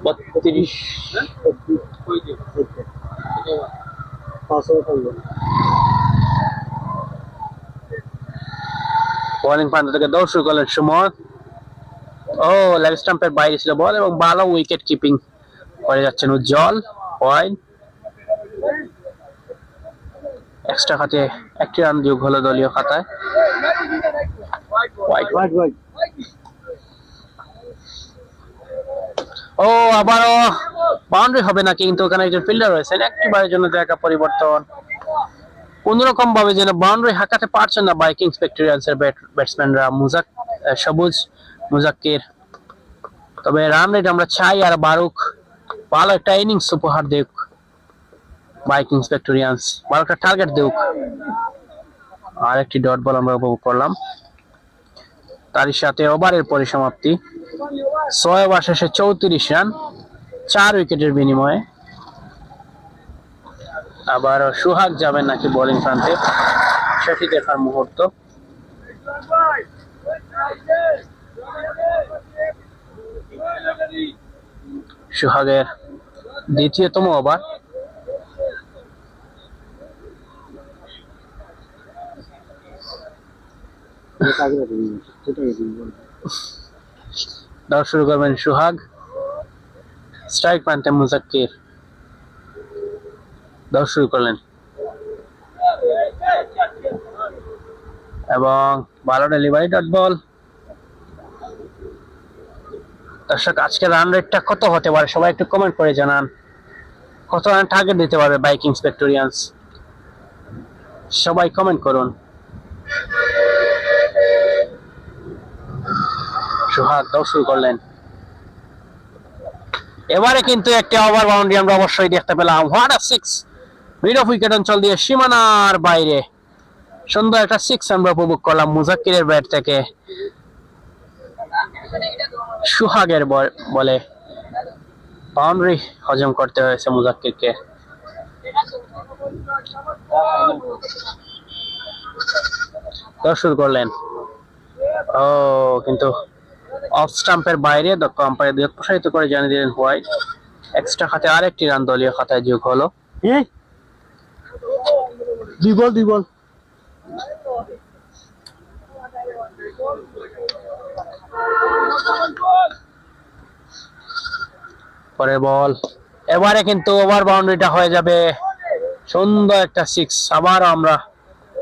32। বোলিং প্রান্ত থেকে দৌড় শুরু করলেন সুমন। ও লেগ স্টাম্পের বাইরে ছিল বল, এবং ভালো উইকেট কিপিং করে যাচ্ছেন উজ্জ্বল। ওয়াইড, এক্সট্রা খাতে একটি রান যোগ হলো দলীয় খাতায়। ও আবারও বাউন্ডারি হবে নাকি, কিন্তু ওখানে একজন ফিল্ডার রয়েছেন। একটি বারের জন্য জায়গা পরিবর্তন। কোন রকম ভাবে যেন বাউন্ডারি হাঁকাতে পারছেন না ভাইকিংস ভিক্টোরিয়ান্সের ব্যাটসম্যানরা, সবুজ মুজাক্কির। তবে রান রেট আমরা চাই আর বারুক, ভালো একটা ইনিংস উপহার দেখ ভাইকিংস ভিক্টোরিয়ান্স, ভালো একটা টার্গেট দেখ। আর একটি ডট বল আমরা উপভোগ করলাম। তারই সাথে ওভারের পরিসমাপ্তি। 6 ওভার শেষে 34 রান, 4 উইকেটের বিনিময়ে। আবার সোহাগ যাবেন নাকি বোলিং প্রান্তে, সেটি দেখার মুহূর্ত। সোহাগের দ্বিতীয়তম ওভার। দৌড় শুরু করবেন সোহাগ, স্ট্রাইক প্রান্তে মুজাক্কির। দৌড় শুরু করলেন এবং ভালো ডেলিভারি, ডট বল। দর্শক, আজকে রান রেটটা কত হতে পারে সবাই একটু কমেন্ট করে জানান। কত রান টার্গেট দিতে পারবে ভাইকিংস ভিক্টোরিয়ান্স, সবাই কমেন্ট করুন। সোহাগ দৌড় শুরু করলেন। এবারে কিন্তু একটা ওভার বাউন্ডারি আমরা অবশ্যই দেখতে পেলাম। What a six, mid of wicket অঞ্চল দিয়ে সীমানার বাইরে সুন্দর একটা সিক্স আমরা উপভোগ করলাম মুজাক্কিরের ব্যাট থেকে। সোহাগের বলে বাউন্ডারি হজম করতে হয়েছে মুজাক্কিরকে। দৌড় শুরু করলেন। ও কিন্তু অফ স্টাম্পের বাইরে, দক্ষ আম্পায়ার দুই প্রসারিত করে জানিয়ে দিলেন হোয়াইট। এক্সট্রা খাতে আরেকটি রান দলীয় খাতায় যোগ হলো। দুই বল। পরের বল, এবারে কিন্তু ওভার বাউন্ডারিটা হয়ে যাবে। সুন্দর একটা সিক্স, আবারও আমরা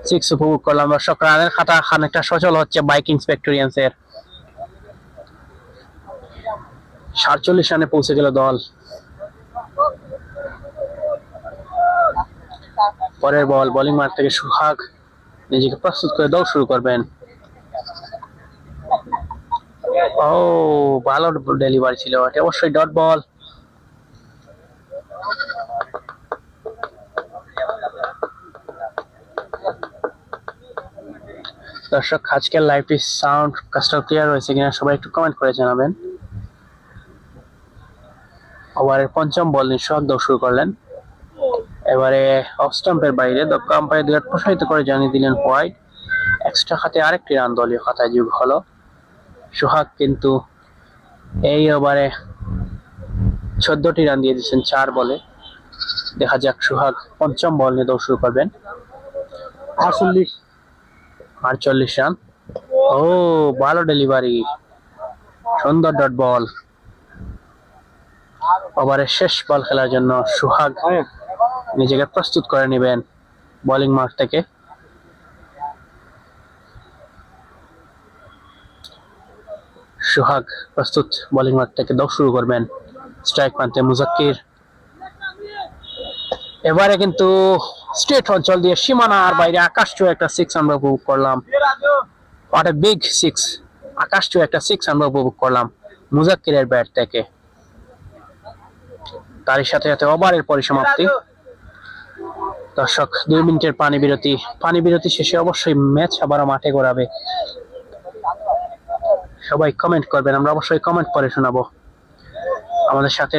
সিক্স উপভোগ করলাম। দর্শক, রানের খাতা খানিকটা সচল হচ্ছে ভাইকিংস ভিক্টোরিয়ান্সের। 47 রানে পৌঁছে গেল দল। পরের বল, বোলিং মাঠ থেকে সোহাগ নিজেকে প্রস্তুত করে দৌড় শুরু করবেন। ও ভালো ডেলিভারি ছিল, এটা অবশ্যই ডট বল। দর্শক, আজকের লাইভটি সাউন্ড কাস্টম ক্লিয়ার হয়েছে কিনা সবাই একটু কমেন্ট করে জানাবেন। ওভারের পঞ্চম বল নিয়ে সোহাগ দৌড় শুরু করলেন। এবারে অফ স্টাম্পের বাইরে, দক্ষ আম্পায়ার দুই প্রসারিত করে জানিয়ে দিলেন হোয়াইট। এক্সট্রা খাতে আরেকটি রান দলীয় খাতায় যোগ হলো। সোহাগ কিন্তু এই ওভারে 14টি রান দিয়ে দিচ্ছেন 4 বলে। দেখা যাক সোহাগ পঞ্চম বল নিয়ে দৌড় শুরু করবেন। 48 রান। ও ভালো ডেলিভারি, সুন্দর ডট বল। ওভারের শেষ বল খেলার জন্য সোহাগ নিজেকে প্রস্তুত করে নেবেন বোলিং মাঠ থেকে। সোহাগ প্রস্তুত বোলিং মাঠ থেকে দাও শুরু করবেন। স্ট্রাইক প্রান্তে মুজাক্কির। এবারে কিন্তু স্ট্রেট অঞ্চল দিয়ে সীমানার বাইরে আকাশ ছুঁয়ে একটা সিক্স আমরা উপভোগ করলাম। What a big six! আকাশ ছুঁয়ে একটা সিক্স আমরা উপভোগ করলাম মুজাক্কিরের ব্যাট থেকে। তারই সাথে সাথে ওভারের পরিসমাপ্তি। দর্শক 2 মিনিটের পানি বিরতি শেষে অবশ্যই ম্যাচ আবারও মাঠে গড়াবে। সবাই কমেন্ট করবেন, আমরা অবশ্যই কমেন্ট পড়ে শোনাবো। আমাদের সাথে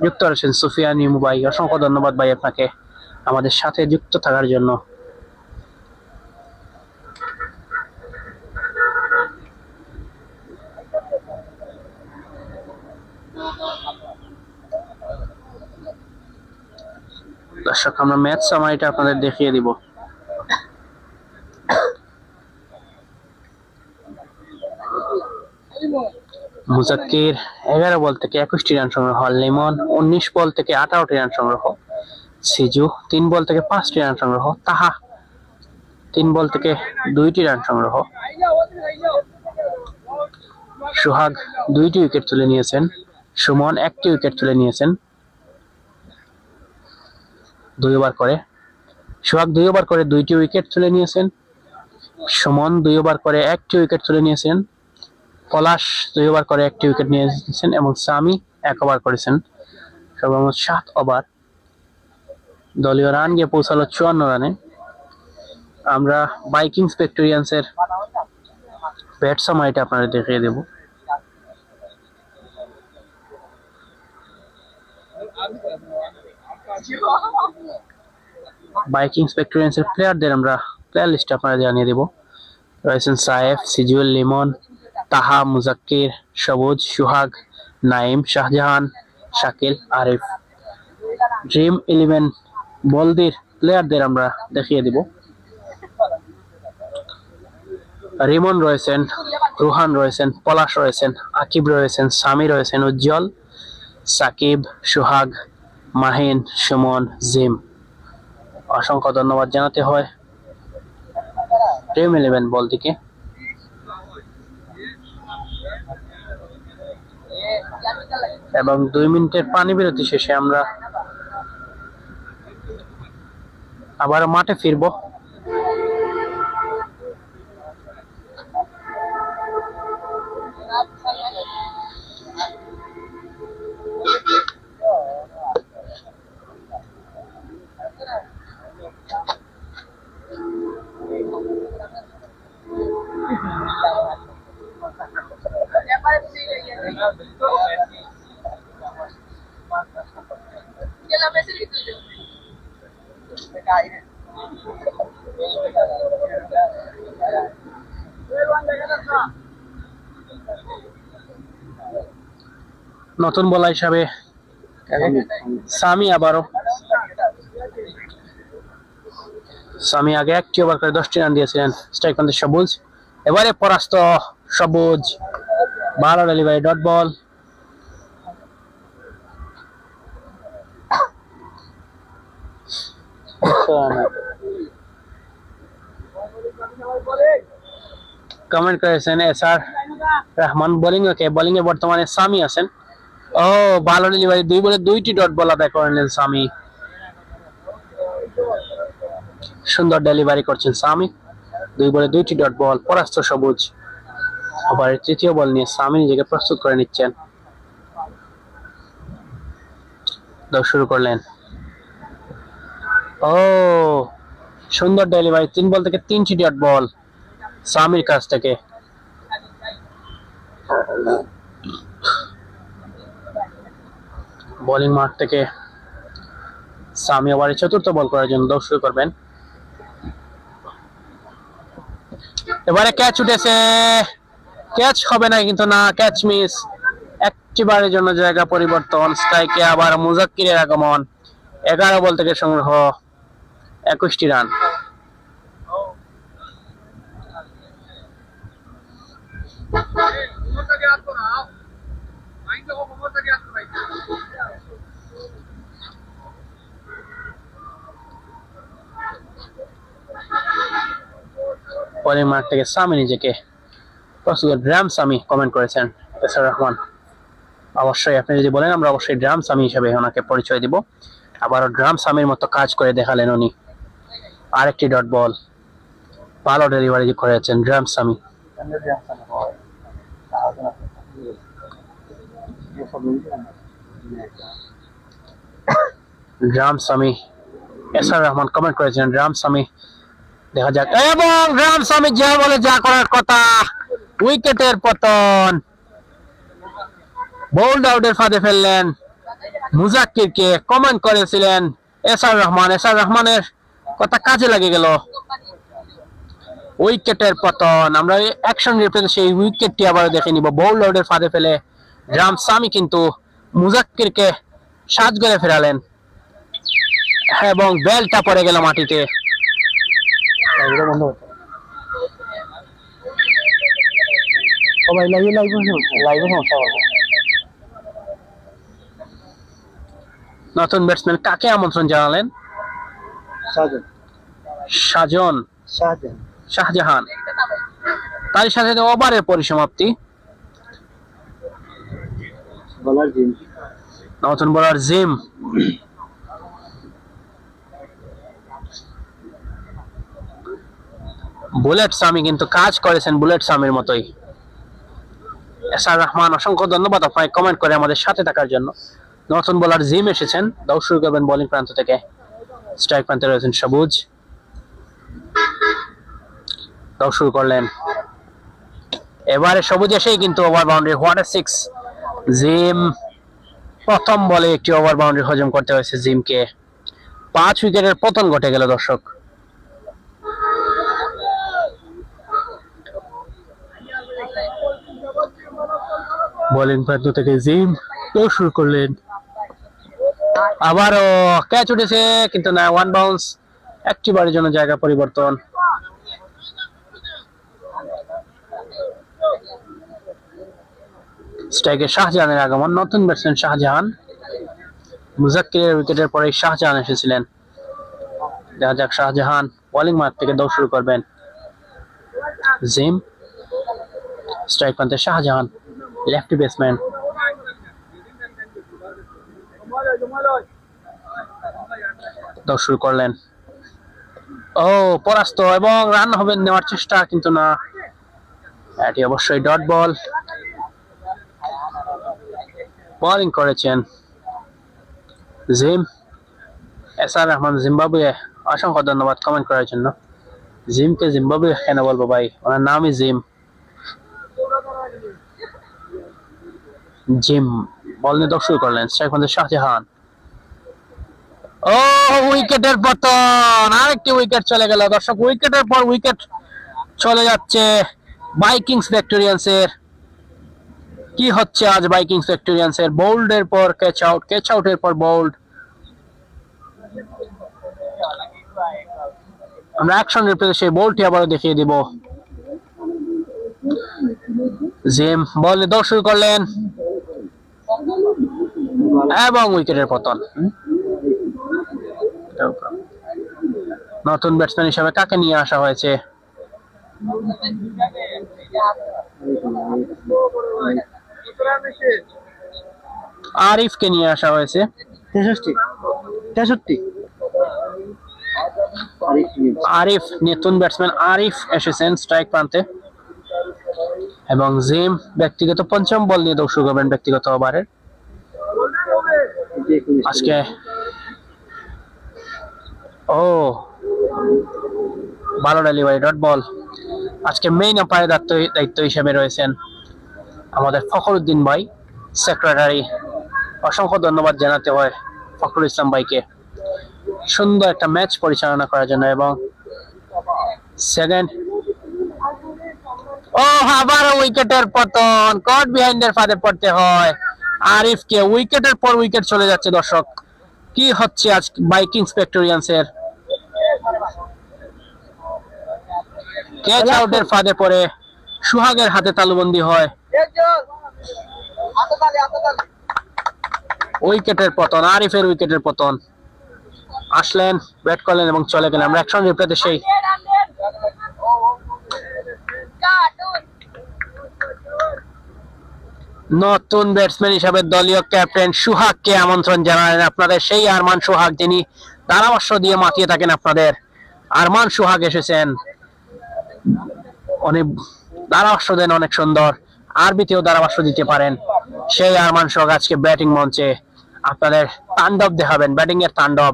যুক্ত রয়েছেন সুফিয়ান ইমু ভাই, অসংখ্য ধন্যবাদ ভাই আপনাকে আমাদের সাথে যুক্ত থাকার জন্য। দর্শক আমরা ম্যাচ সামারিটা আপনাদের দেখিয়ে দিব। মুজাক্কির 11 বল থেকে 21টি রান সংগ্রহ, লিমন 19 বল থেকে 18টি রান সংগ্রহ, সিজু 3 বল থেকে 5টি রান সংগ্রহ, তাহা 3 বল থেকে 2টি রান সংগ্রহ, সোহাগ 2টি উইকেট তুলে নিয়েছেন, সুমন 1টি উইকেট তুলে নিয়েছেন 2 ওভার করে। সোহাগ 2 ওভার করে 2টি উইকেট তুলে নিয়েছেন, সুমন 2 ওভার করে 1টি উইকেট তুলে নিয়েছেন, পলাশ 2 ওভার করে 1টি উইকেট নিয়েছেন এবং সামি 1 ওভার করেছেন। সর্বমোট 7 ওভার। দলীয় রান গিয়ে পৌঁছালো 54 রানে। আমরা ভাইকিংস ভিক্টোরিয়ান্সের ব্যাট সামারিটা আপনাদের দেখিয়ে দেব। ভাইকিংস ভিক্টোরিয়ান্সের প্লেয়ারদের আমরা প্লেয়ার লিস্ট আপনাদের জানিয়ে দেব। রয়েছেন সায়েফ, সিজুল, লিমন, তাহা, মুজাক্কির, সবুজ, সোহাগ, নাইম, শাহজাহান, শাকিল, আরিফ। ড্রিম 11 বলদির প্লেয়ারদের আমরা দেখিয়ে দিব। রিমন রয়েছেন, রুহান রয়েছেন, পলাশ রয়েছেন, আকিব রয়েছেন, সামি রয়েছেন, উজ্জ্বল, সাকিব, সোহাগ, মাহিন, সুমন, জিম। অসংখ্য ধন্যবাদ জানাতে হয় ড্রিম 11 বলদিকে। এবং 2 মিনিটের পানি বিরতি শেষে আমরা আবার মাঠে ফিরবো। নতুন বোলার হিসাবে সামি আবারও। সামি আগে 1টি ওভার করে 10টি রান দিয়েছিলেন। স্ট্রাইক প্রান্তে সবুজ, এবারে পরাস্ত সবুজ। ভালো ডেলিভারি, ডট বল। কমেন্ট করেছেন এসআর রহমান বোলিং এ বর্তমানে সামি আছেন। ও ভালো ডেলিভারি, 2 বলে 2টি ডট বল আদায় করে নিলেন সামি। সুন্দর ডেলিভারি করছেন সামি, 2 বলে 2টি ডট বল। পরাস্ত সবুজ। ওভারের 3য় বল নিয়ে সামি নিজেকে প্রস্তুত করে নিচ্ছেন। দাও শুরু করলেন। ও সুন্দর ডেলিভারি, 3 বল থেকে 3টি ডট বল সামির কাছ থেকে। বোলিং মাঠ থেকে সামি ওভারে 4র্থ বল করার জন্য দাও শুরু করবেন। এবারে ক্যাচ উঠেছে, ক্যাচ হবে না কিন্তু, না, ক্যাচ মিস। একটি বারের জন্য জায়গা পরিবর্তন। স্ট্রাইকে আবার মুজাক্কিরের আগমন। 11 বল থেকে সংগ্রহ 21টি রান। বোলিং মার্ক থেকে সামি নিজেকে প্রস্তুত ড্রাম সামি কমেন্ট করেছেন এসআর রহমান। অবশ্যই আপনি যদি বলেন আমরা অবশ্যই ড্রাম সামি হিসেবে ওনাকে পরিচয় দিব। আবারও ড্রাম সামির মতো কাজ করে দেখালেন উনি। আরেকটি ডট বল, ভালো ডেলিভারি করেছেন Darren Sammy. Darren Sammy, SR Rahman comment করেছেন ড্রাম সামি। দেখা যাক, এবং ড্রাম সামি যা বলে যা করার কথা, উইকেটের পতন। বোল্ড আউটের ফাঁদে ফেললেন মুজাক্কিরকে। কমেন্ট করেছিলেন এসআর রহমান, এসআর রহমানের কথা কাজে লাগে গেল। উইকেটের পতন। আমরা অ্যাকশন রিপ্লেতে সেই উইকেটটি আবার দেখে নিব। বোল্ড আউটের ফাঁদে ফেলে ড্রাম সামি কিন্তু মুজাক্কিরকে সাজ করে ফেরালেন এবং বেলটা পড়ে গেল মাটিতে। নতুন ব্যাটসম্যান কাকে আমন্ত্রণ জানালেন? শাহজাহান। তার সাথে ওভারের পরিসমাপ্তি। নতুন বোলার জিম। বুলেট সামি কিন্তু কাজ করেছেন বুলেট সামির মতোই। এসআর রহমান, অসংখ্য ধন্যবাদ আপনাকে কমেন্ট করে আমাদের সাথে থাকার জন্য। নতুন বোলার জিম এসেছেন, দাও শুরু করবেন বোলিং প্রান্ত থেকে। স্ট্রাইক প্রান্তে রয়েছেন সবুজ, দাও শুরু করলেন। এবারে সবুজ এসেই কিন্তু over boundary, what a six. Gym প্রথম বলে একটি ওভার বাউন্ডারি হজম করতে হয়েছে জিমকে। 5 উইকেটের পতন ঘটে গেল দর্শক। বোলিং প্রান্ত থেকে জিম শুরু করলেন। আবারও ক্যাচ উঠেছে কিন্তু না, ওয়ান বাউন্স। একটি বারের জন্য জায়গা পরিবর্তন। স্ট্রাইকে শাহজাহানের আগমন। নতুন ব্যাটসম্যান শাহজাহান। মুজাক্কিরের উইকেটের পরে শাহজাহান এসেছিলেন। দেখা যাক শাহজাহান বোলিং মার্ক থেকে দৌড় শুরু করবেন। জিম, স্ট্রাইক প্রান্তে শাহজাহান, লেফটি ব্যাটসম্যান। দৌড় শুরু করলেন। ও পরাস্ত এবং রান হবে নেওয়ার চেষ্টা কিন্তু না, এটি অবশ্যই ডট বল। বোলিং করেছেন জিম। এসআর রহমান জিম্বাবুয়ে, অসংখ্য ধন্যবাদ কমেন্ট করার জন্য। জিমকে জিম্বাবুয়ে কেন বলবো ভাই, ওনার নামই জিম। জিম বল নিয়ে দৌড় শুরু করলেন। স্ট্রাইক প্রান্তে শাহজাহান। ও উইকেটের পতন, আরেকটি উইকেট চলে গেল দর্শক। উইকেটের পর উইকেট চলে যাচ্ছে ভাইকিংস ভিক্টোরিয়ান্সের। কি হচ্ছে আজ ভাইকিংস ভিক্টোরিয়ান্সের? বোল্ডের পর ক্যাচ আউট, ক্যাচ আউটের পর বোল্ড। আমরা অ্যাকশন রিপ্লেতে সেই বোল্ডটি আবারও দেখিয়ে দিব। জিম বলে দৌড় শুরু করলেন এবং উইকেটের পতন। নতুন ব্যাটসম্যান হিসেবে কাকে নিয়ে আসা হয়েছে? আরিফকে নিয়ে আসা হয়েছে। 63 আরিফ, নতুন ব্যাটসম্যান আরিফ এসেছেন স্ট্রাইক প্রান্তে। এবং জিম ব্যক্তিগত পঞ্চম বল নিয়ে দৌড় শুরু করবেন ব্যক্তিগত ওভারের। আজকে ও ভালো ডেলিভারি, ডট বল। আজকে মেইন আম্পায়ারের দায়িত্ব হিসেবে রয়েছেন আমাদের ফখরুদ্দিন ভাই, সেক্রেটারি। অসংখ্য ধন্যবাদ জানাতে হয় ফখরুল ইসলাম ভাইকে সুন্দর একটা ম্যাচ পরিচালনা করার জন্য। এবং সেকেন্ড, ও আবারও উইকেটের পতন, কট বিহাইন্ডের ফাঁদে পড়তে হয় আরিফকে। উইকেটের পর উইকেট চলে যাচ্ছে দর্শক। কি হচ্ছে আজ ভাইকিংস ভিক্টোরিয়ান্সের? ক্যাচ আউটের ফাঁদে পড়ে সুহাগের হাতে তালুবন্দী হয়। উইকেটের পতন, আরিফের উইকেটের পতন। আসলেন, ব্যাট করলেন এবং চলে গেলেন। আমরা অ্যাকশন রিপ্লেতে সেই নতুন ব্যাটসম্যান হিসাবে দলীয় ক্যাপ্টেন সোহাগকে আমন্ত্রণ জানালেন আপনাদের সেই আরমান সোহাগ, যিনি ধারাভাষ্য দিয়ে মাতিয়ে থাকেন আপনাদের। আরমান সোহাগ এসেছেন, অনেক ধারাভাষ্য দেন, অনেক সুন্দর, আরবিতেও ধারাভাষ্য দিতে পারেন। সেই আরমান সোহাগ আজকে ব্যাটিং মঞ্চে আপনাদের তাণ্ডব দেখাবেন, ব্যাটিং এর তাণ্ডব।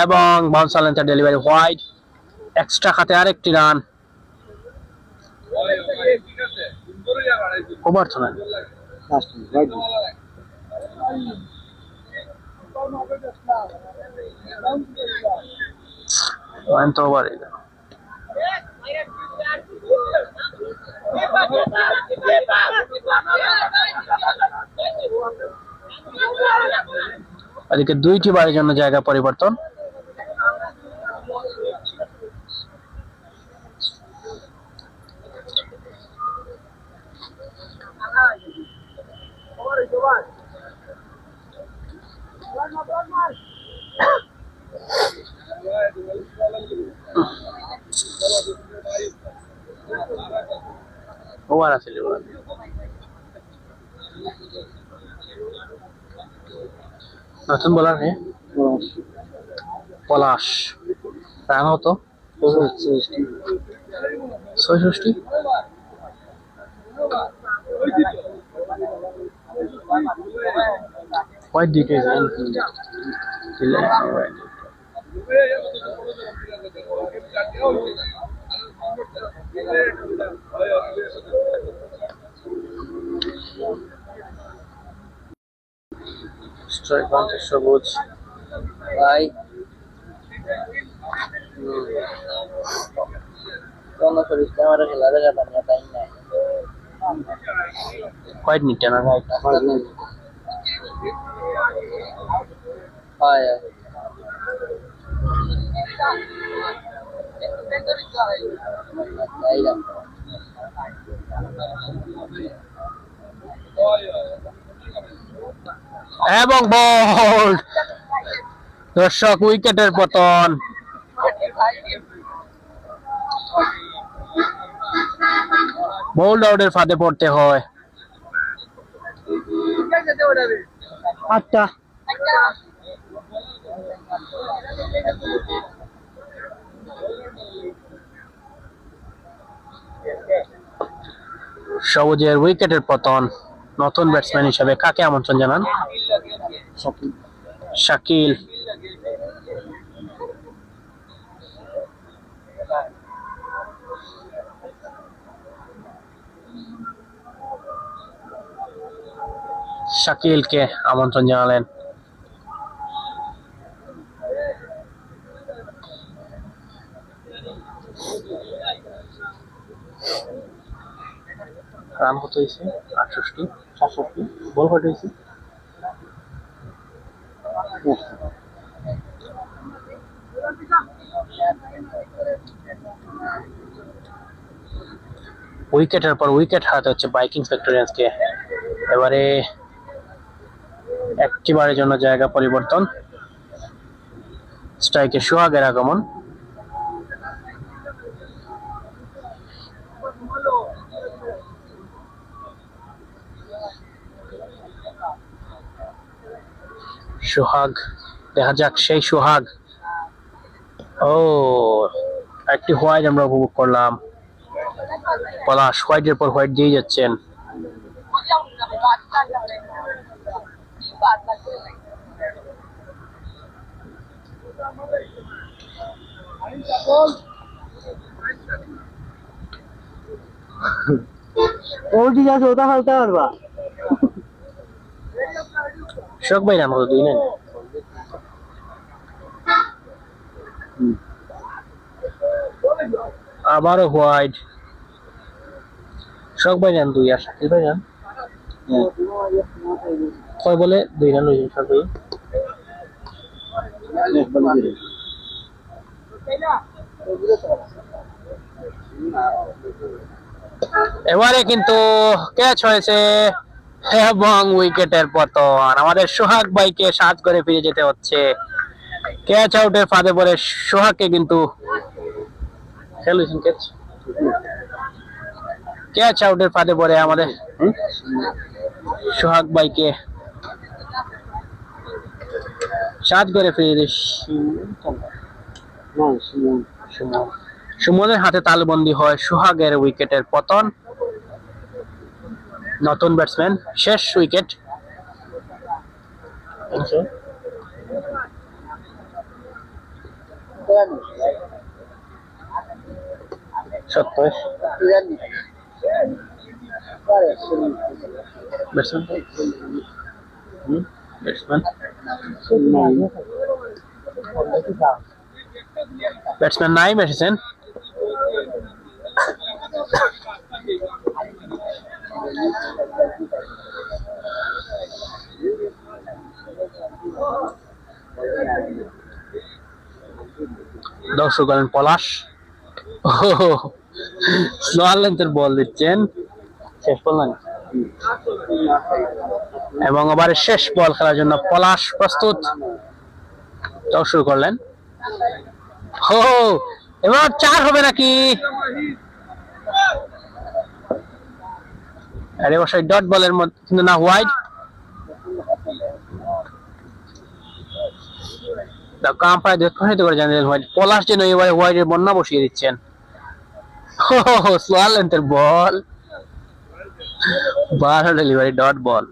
এবং বাউন্সার লেন্থের ডেলিভারি হোয়াইট, এক্সট্রা খাতে আরেকটি রান। ওভার তো না, তো ওভার এদিকে দুইটি বারের জন্য জায়গা পরিবর্তন। ওভার আছে নতুন বোলার হে পলাশ, রান হতো ৬৬। হোয়াইট দুইটা স্ট্রাইক বাউন্সার সবুজ ভাই হোয়াইট নিতে না রাইট এবং বল, দর্শক উইকেটের পতন। বোল্ড আউটের ফাঁদে পড়তে হয়। আচ্ছা সবুজের উইকেটের পতন। নতুন ব্যাটসম্যান হিসেবে কাকে আমন্ত্রণ জানান? শাকিল। শাকিলকে আমন্ত্রণ জানালেন। রান কত হয়েছে? ৬৮, ৬৭। বল কত হয়েছে? উইকেটের পর উইকেট হারাতে হচ্ছে ভাইকিংস ভিক্টোরিয়ান্সকে। এবারে একটি বারের জন্য জায়গা পরিবর্তন। স্ট্রাইকে সোহাগের আগমন। সোহাগ, দেখা যাক সেই সোহাগ। ও, একটি হোয়াইট আমরা উপভোগ করলাম। পলাশ হোয়াইটের পর হোয়াইট দিয়ে যাচ্ছেন। শোক ভাই রান হতো ২ নেন। আবারও হোয়াইট। শোক ভাই রান ২ আর শাকিল ভাই রান কয় বলে ২ রান হয়েছে। শোক ভাই এবারে কিন্তু ক্যাচ হয়েছে এবং উইকেটের পতন। আমাদের সোহাগ ভাইকে সাজ করে ফিরে যেতে হচ্ছে। ক্যাচ আউটের ফাঁদে পড়ে সোহাগকে কিন্তু ক্যাচ আউটের ফাঁদে পড়ে আমাদের সোহাগ ভাইকে 7 করে ফিরে সুমনের হাতে তালবন্দি হয়, সোহাগের উইকেটের পতন। নতুন ব্যাটসম্যান, শেষ উইকেট। ব্যাটসম্যান ব্যাটসম্যান নাইম এসেছেন। দর্শক বলেন পলাশ স্লোয়ার লেন্থের বল দিচ্ছেন, শেষ বল না, এবং ওভারের শেষ বল খেলার জন্য পলাশ প্রস্তুত। শুরু করলেন। হো এবার 4 হবে নাকি? আরে অবশ্যই ডট বলের মধ্যে, কিন্তু না, হোয়াইট। পলাশ যেন এবারে হোয়াইটের বন্যা বসিয়ে দিচ্ছেন। স্লোয়ার লেন্থের বল, 12 ডেলিভারি, ডট বল।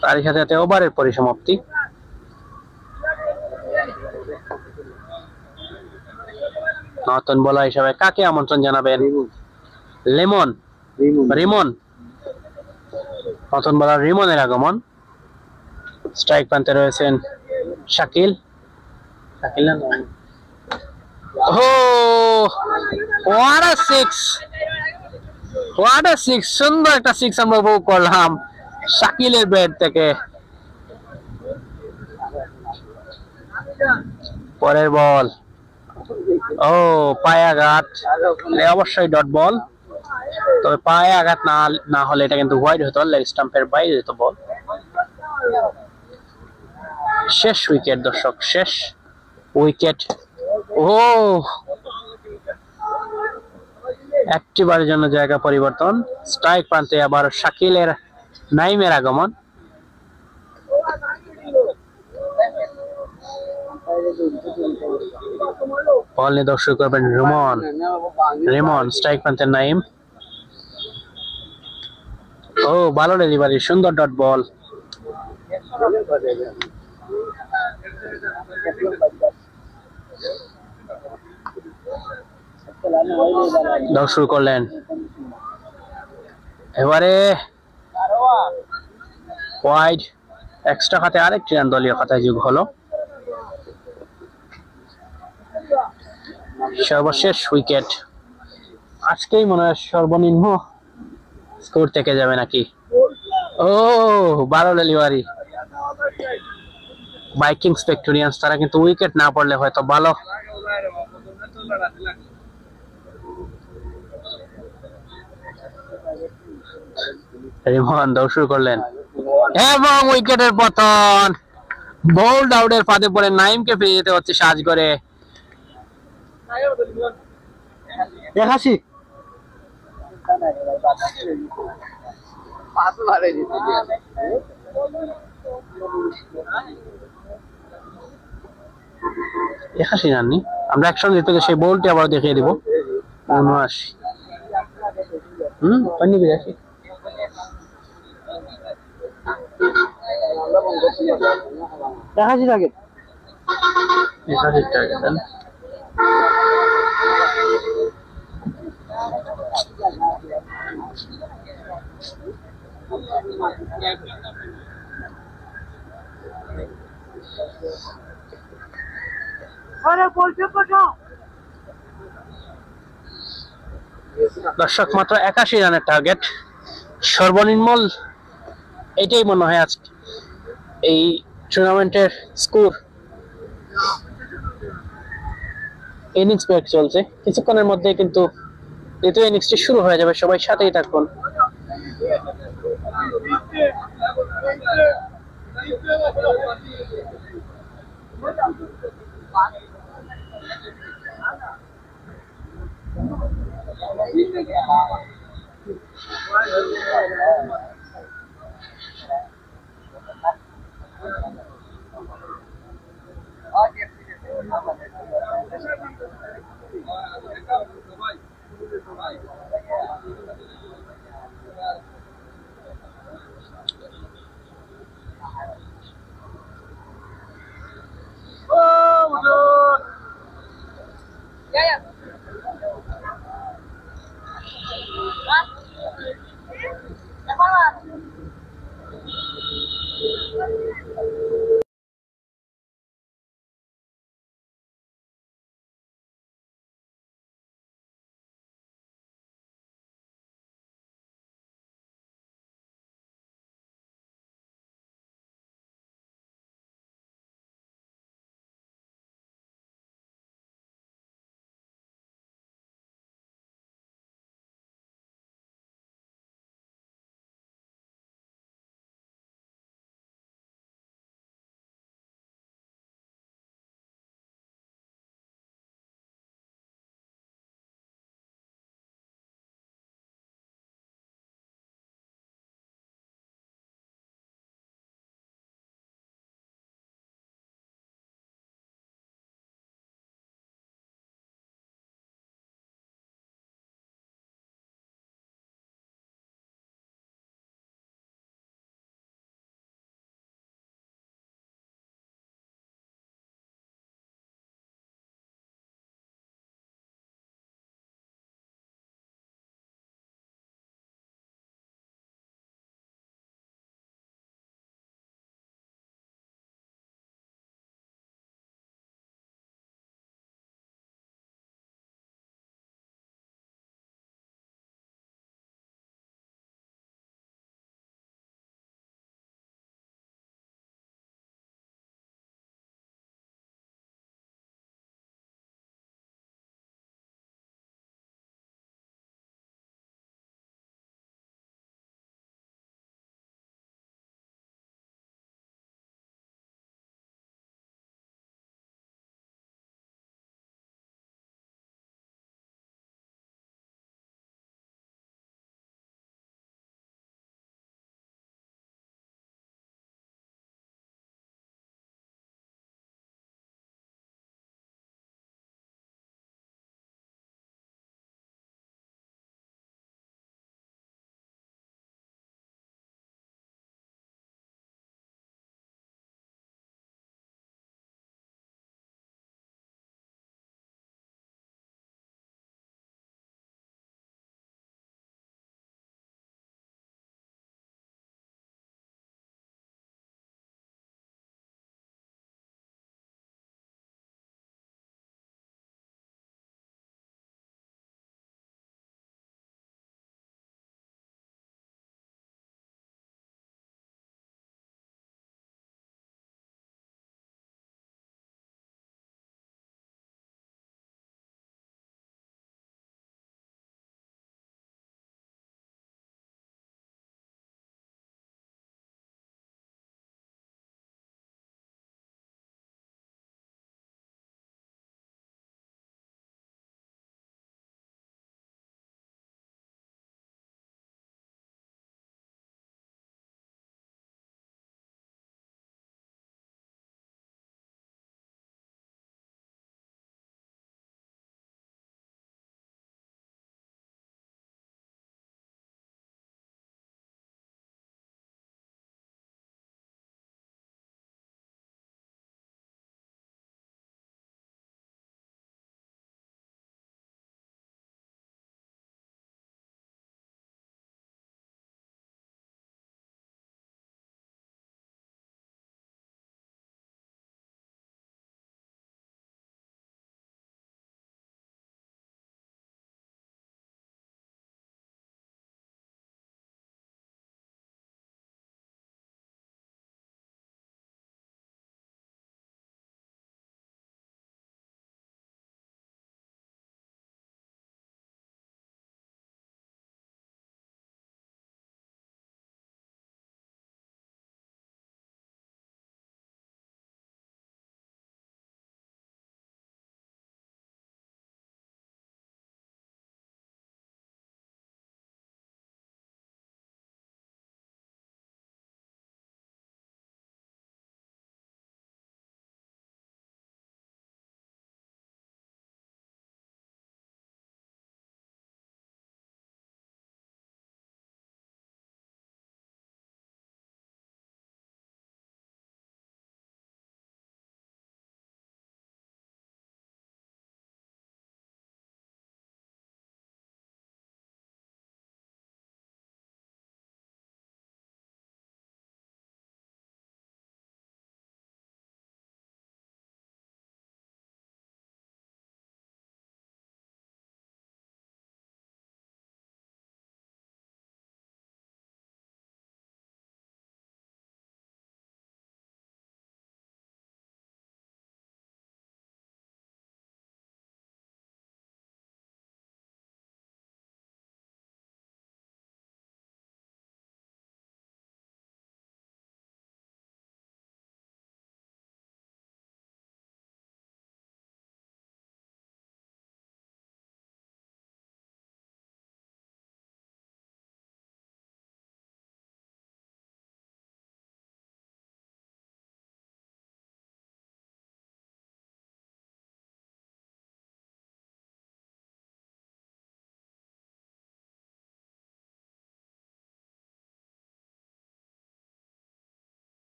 তারই সাথে সাথে ওভারের পরিসমাপ্তি। নতুন বলার হিসাবে কাকে আমন্ত্রণ জানাবেন? রিমন। নতুন বলার রিমনের আগমন। স্ট্রাইক প্রান্তে রয়েছেন শাকিল। What a six! সুন্দর একটা সিক্স আমরা উপভোগ করলাম শাকিলের ব্যাট থেকে। পরের বল, পায়ে আঘাত, অবশ্যই ডট বল। তবে পায়ে আঘাত না হলে এটা কিন্তু হোয়াইট হতো, লেগ স্টাম্পের বাইরে যেত বল। শেষ উইকেট দর্শক, শেষ উইকেট। একটি বারের জন্য জায়গা পরিবর্তন। স্ট্রাইক প্রান্তে আবার শাকিলের নাইমের আগমন। বল নিয়ে দর্শক করবেন রিমন। স্ট্রাইক প্রান্তে নাইম। ভালো ডেলিভারি, সুন্দর ডট বল। দল শুরু করলেন। এবারে ওয়াইড, এক্সট্রা খাতে আরেকটি রান দলীয় খাতায় যোগ হলো। সর্বশেষ উইকেট। আজকেই মনে হয় সর্বনিম্ন স্কোর থেকে যাবে নাকি? 12 ডেলিভারি। ভাইকিংস ভিক্টোরিয়ান্স তারা কিন্তু উইকেট না পড়লে হয়তো ভালো। রিমন দৌড় শুরু করলেন এবং উইকেটের পতন। বোল্ড আউটের ফাঁদে পড়ে নাইমকে ফিরে যেতে হচ্ছে সাজ করে। 81 রান নি, আমরা একসঙ্গে জিতে সেই বোল্টটি আবার দেখিয়ে দিব। 79 টার্গেট। দর্শক মাত্র 81 রানের টার্গেট, সর্বনিম্ন। এটাই মনে হয় আজকে এই টুর্নামেন্টের স্কোর। ইনিংস ব্রেক চলছে, কিছুক্ষণের মধ্যে কিন্তু দ্বিতীয় ইনিংসটি শুরু হয়ে যাবে। সবাই সাথেই থাকুন।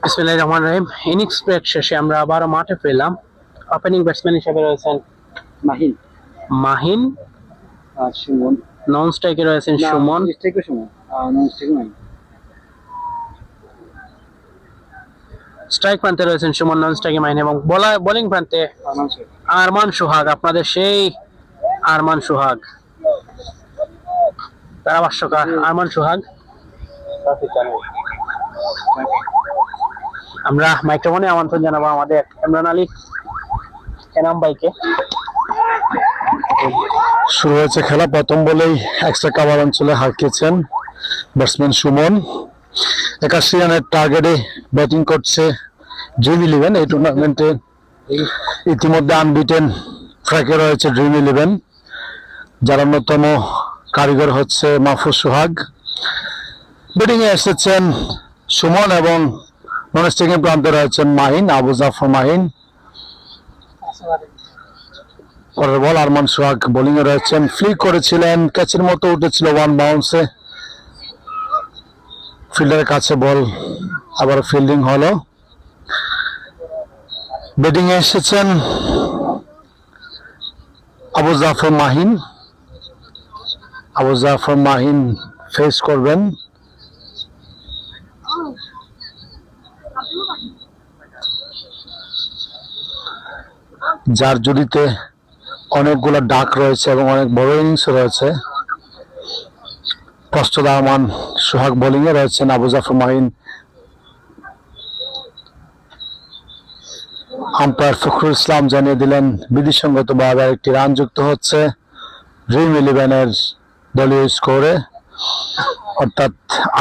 বিসমিল্লাহির রহমানির রহিম। ইনিংস ব্রেক শেষে আমরা আবারও মাঠে ফিরলাম। ওপেনিং ব্যাটসম্যান হিসেবে রয়েছেন মাহিন আর সুমন। নন স্ট্রাইকে রয়েছেন সুমন। স্ট্রাইক প্রান্তে রয়েছেন সুমন, নন স্ট্রাইকে মাহিন এবং বোলিং প্রান্তে আরমান সোহাগ। আপনাদের সেই আরমান সোহাগ, ধারাভাষ্যকার আরমান সোহাগ। আমরা মাইক্রোফোনে আমন্ত্রণ জানাবো আমাদের ইমরান আলী এনাম ভাইকে। শুরু হয়েছে খেলা। প্রথম বলেই এক্সট্রা কাভার অঞ্চলে হারিয়েছেন ব্যাটসম্যান সুমন। 81 রানের টার্গেটে ব্যাটিং করছে ড্রিম ইলেভেন। এই টুর্নামেন্টে ইতিমধ্যে আনবিটেন ট্র্যাকে রয়েছে ড্রিম ইলেভেন, যার অন্যতম কারিগর হচ্ছে মাহফুজ সোহাগ। ব্যাটিং এ এসেছেন সুমন এবং নন স্ট্রাইকিং প্রান্তে রয়েছেন মাহিন, আবু জাফর মাহিন। পরের বল আরমান সোহাগ বোলিং এ রয়েছেন। ফ্লিক করেছিলেন, ক্যাচের মতো উঠেছিল ওয়ান বাউন্সে, ফিল্ডারের কাছে বল আবার ফিল্ডিং হলো। ব্যাটিং এ এসেছেন আবু জাফর মাহিন। আবু জাফর মাহিন ফেস করবেন যার জুড়িতে অনেকগুলো ডাক রয়েছে এবং অনেক বড় ইনিংস রয়েছে। প্রস্তুত আরমান সোহাগ বোলিং এ রয়েছেন, আবু জাফর মাহিন। আম্পায়ার ফখরুল ইসলাম জানিয়ে দিলেন বিধিসঙ্গতভাবে একটি রান যুক্ত হচ্ছে ড্রিম ইলেভেনের দলীয় স্কোরে, অর্থাৎ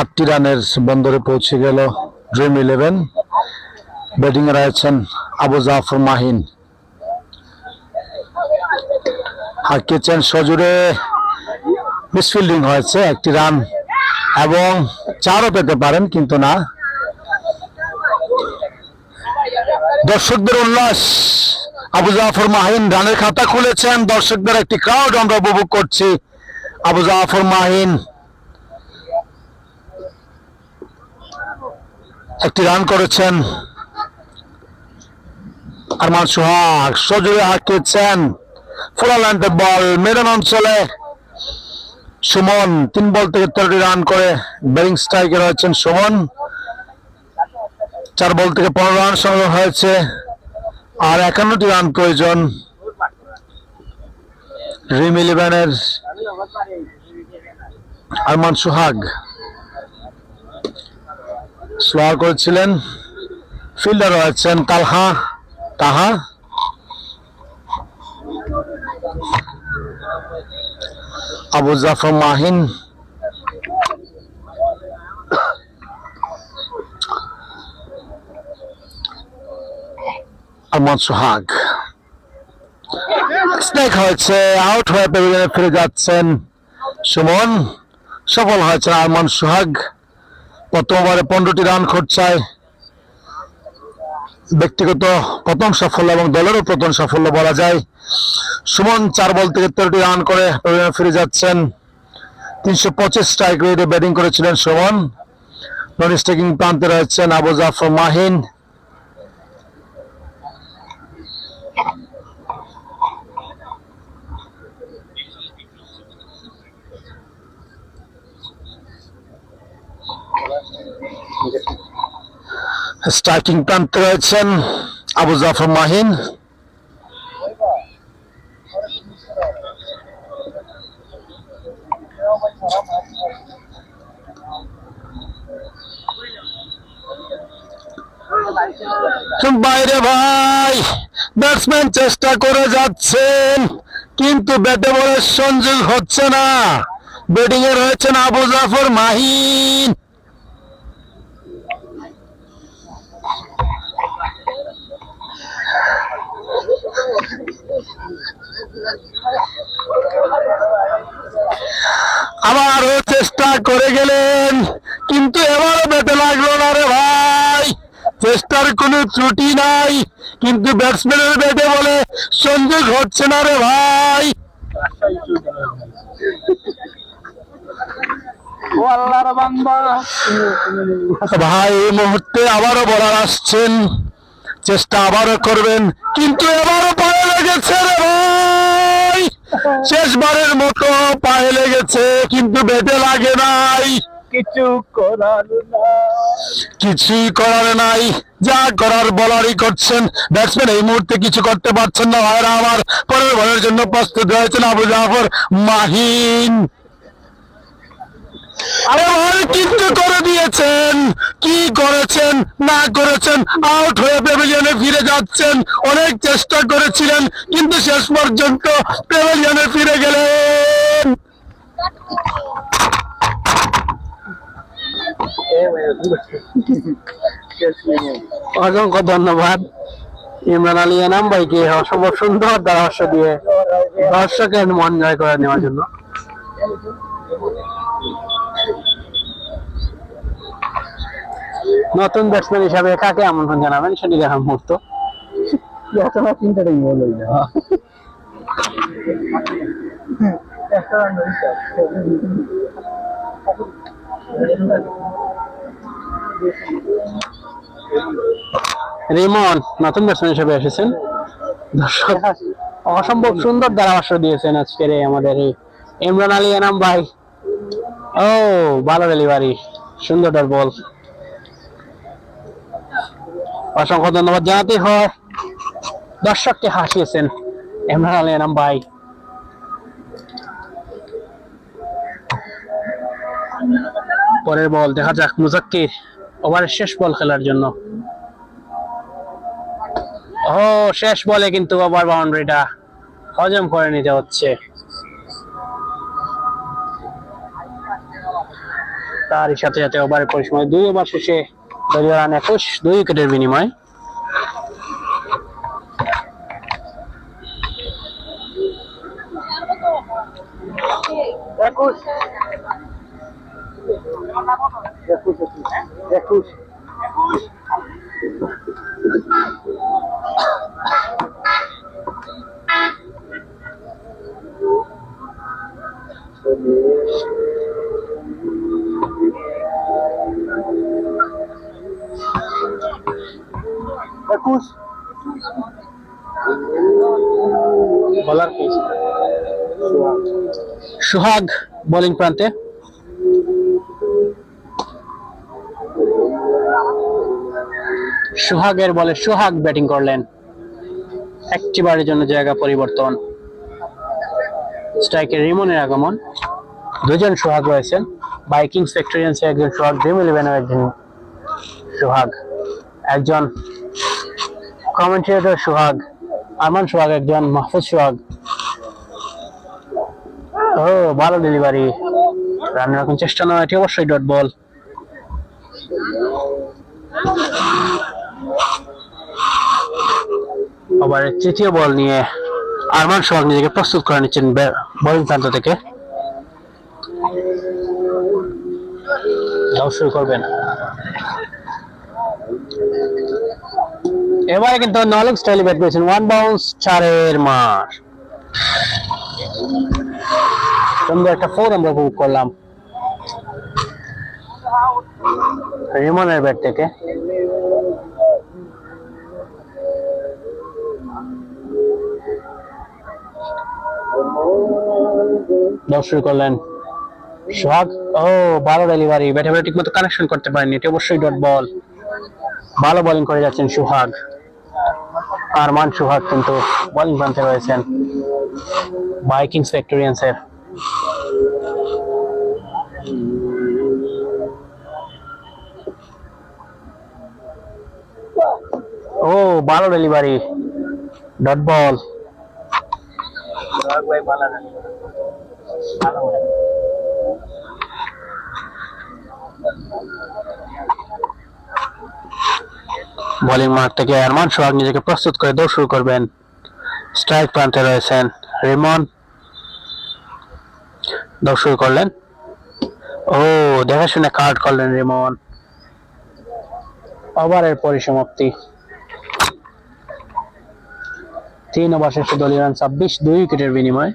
8টি রানের বন্দরে পৌঁছে গেল ড্রিম ইলেভেন। ব্যাটিং এ রয়েছেন আবু জাফর মাহিন। হাঁকিয়েছেন সজোরে, মিসফিল্ডিং হয়েছে, একটি রান এবং 4ও পেতে পারেন কিন্তু না। দর্শকদের উল্লাস, আবু জাফর মাহিন রানের খাতা খুলেছেন। দর্শকদের একটি ক্রাউড আমরা উপভোগ করছি। আবু জাফর মাহিন একটি রান করেছেন। আরমান সোহাগ সজোরে হাঁকিয়েছেন, ফুল লেন্থের বল মেডান অঞ্চলে। সুমন 3 বল থেকে 13টি রান করে ব্যাটিং স্ট্রাইকে রয়েছেন সুমন। 4 বল থেকে 15 রান সংগ্রহ হয়েছে, আর 51টি রান প্রয়োজন ড্রিম ইলেভেনের আরমান সোহাগ। স্লোয়ার করেছিলেন, ফিল্ডার রয়েছেন তাহা। আবু জাফর মাহিন আরমান সোহাগ। স্ট্রাইক হয়েছে, আউট হয়ে প্যাভিলিয়নে ফিরে যাচ্ছেন সুমন। সফল হয়েছেন আরমান সোহাগ। প্রথম ওভারে 15টি রান খরচায় ব্যক্তিগত প্রথম সাফল্য এবং দলেরও প্রথম সাফল্য বলা যায়। সুমন 4 বল থেকে 13টি রান করে প্যাভিলিয়নে ফিরে যাচ্ছেন। 325 স্ট্রাইক রেটে ব্যাটিং করেছিলেন সুমন। নন স্ট্রাইকিং প্রান্তে রয়েছেন আবু জাফর মাহিন। স্ট্রাইকিং প্রান্তে রয়েছেন আবু জাফর মাহিন। বাইরে ভাই, ব্যাটসম্যান চেষ্টা করে যাচ্ছেন কিন্তু ব্যাটে বলের সংযোগ হচ্ছে না। ব্যাটিং এ রয়েছেন আবু জাফর মাহিন। আবারও চেষ্টা করে গেলেন কিন্তু এবারও ব্যাটে লাগলো না রে ভাই। চেষ্টার কোনো ত্রুটি নাই কিন্তু ব্যাটসম্যানের ব্যাটে বলে সংযোগ হচ্ছে না রে ভাই। ও আল্লাহর বান্দা। ভাই এই মুহূর্তে আবারও বলার আসছেন, চেষ্টা আবারও করবেন, কিন্তু এবারও পায়ে লেগেছে রে ভাই। শেষবারের মতো পায়ে লেগেছে, কিন্তু বেঁধে লাগে নাই। কিছুই করার নাই, যা করার বলারই করছেন। ব্যাটসম্যান এই মুহূর্তে কিছু করতে পারছেন না। ভাইরা আমার পরের বলের জন্য প্রস্তুত হয়েছেন আবু জাফর মাহিন। আরে ভাই কিন্তু করে দিয়েছেন, কি করেছেন না করেছেন, আউট হয়ে প্যাভিলিয়নে ফিরে যাচ্ছেন। অনেক চেষ্টা করেছিলেন, কিন্তু শেষ পর্যন্ত প্যাভিলিয়নে ফিরে গেলেন। অসংখ্য ধন্যবাদ ইমরান আলী এনাম ভাইকে অসম্ভব সুন্দর ধারাভাষ্য দিয়ে দর্শকের মন জয় করে নেওয়ার জন্য। নতুন ব্যাটসম্যান হিসাবে কাকে আমন্ত্রণ জানাবেন সেটি দেখার মুহূর্ত। চিন্তাটাই বলো না। রিমন নতুন ব্যাটসম্যান হিসেবে এসেছেন। দর্শক অসম্ভব সুন্দর ধারাভাষ্য দিয়েছেন আজকের আমাদের এই ইমরান আলী এনাম ভাই। ও ভালো ডেলিভারি, সুন্দর ডট বল। অসংখ্য ধন্যবাদ জানাতে হয়, দর্শককে হাসিয়েছেন ইমরান আলী এনাম ভাই। পরের বল দেখা যাক মুজাক্কির ওভারের শেষ বল খেলার জন্য। ও শেষ বলে কিন্তু ওভার বাউন্ডারিটা হজম করে নিতে হচ্ছে। তারই সাথে সাথে ওভারের পরিসীমায় 2 ওভার শেষে দলীয় রান 21, 2 উইকেটের বিনিময়। বলার কি সোহাগ বোলিং প্রান্তে। সোহাগের বলে সোহাগ ব্যাটিং করলেন, একটিবারের জন্য জায়গা পরিবর্তন। স্ট্রাইকে রিমনের আগমন, দুজন সোহাগ রয়েছেন। বাইকিংস ফ্যাক্টরিয়ান্সে একজন সোহাগ, ড্রিম ইলেভেনের একজন সোহাগ, একজন কমেন্টেটর সোহাগ, আরমান সোহাগ একজন, মাহফুজ সোহাগ। ও ভালো ডেলিভারি, রানের এখন চেষ্টা নয়, এটি অবশ্যই ডট বল। ওভারের তৃতীয় বল নিয়ে আরমান সোহাগ নিজেকে প্রস্তুত করে নিচ্ছেন বোলিং প্রান্ত থেকে। শুরু করবেন এবারে, কিন্তু নলেজ স্টাইলে ব্যাট করেছেন। 1 বাউন্স, 4 মার। সুন্দর একটা 4 আমরা উপভোগ করলাম রিমনের ব্যাট থেকে। শুরু করলেন সোহাগ। ও ভালো ডেলিভারি, ব্যাটে ঠিক মতো কানেকশন করতে পারেনি, এটি অবশ্যই ডট বল। ভালো বোলিং করে যাচ্ছেন সোহাগ। আরমান সোহাগ কিন্তু বোলিং প্রান্তে রয়েছেন বাইকিংস ফ্যাক্টরিয়ান্সের। ও ভালো ডেলিভারি, ডট বল। বোলিং মাঠ থেকে আরমান সোহাগ নিজেকে প্রস্তুত করে দৌড় শুরু করবেন। স্ট্রাইক প্রান্তে রয়েছেন রিমন, দৌড় শুরু করলেন। ও দেখে শুনে কাট করলেন রিমন। ওভারের পরিসমাপ্তি, 3 ওভার শেষে দলীয় রান 26, 2 উইকেটের বিনিময়।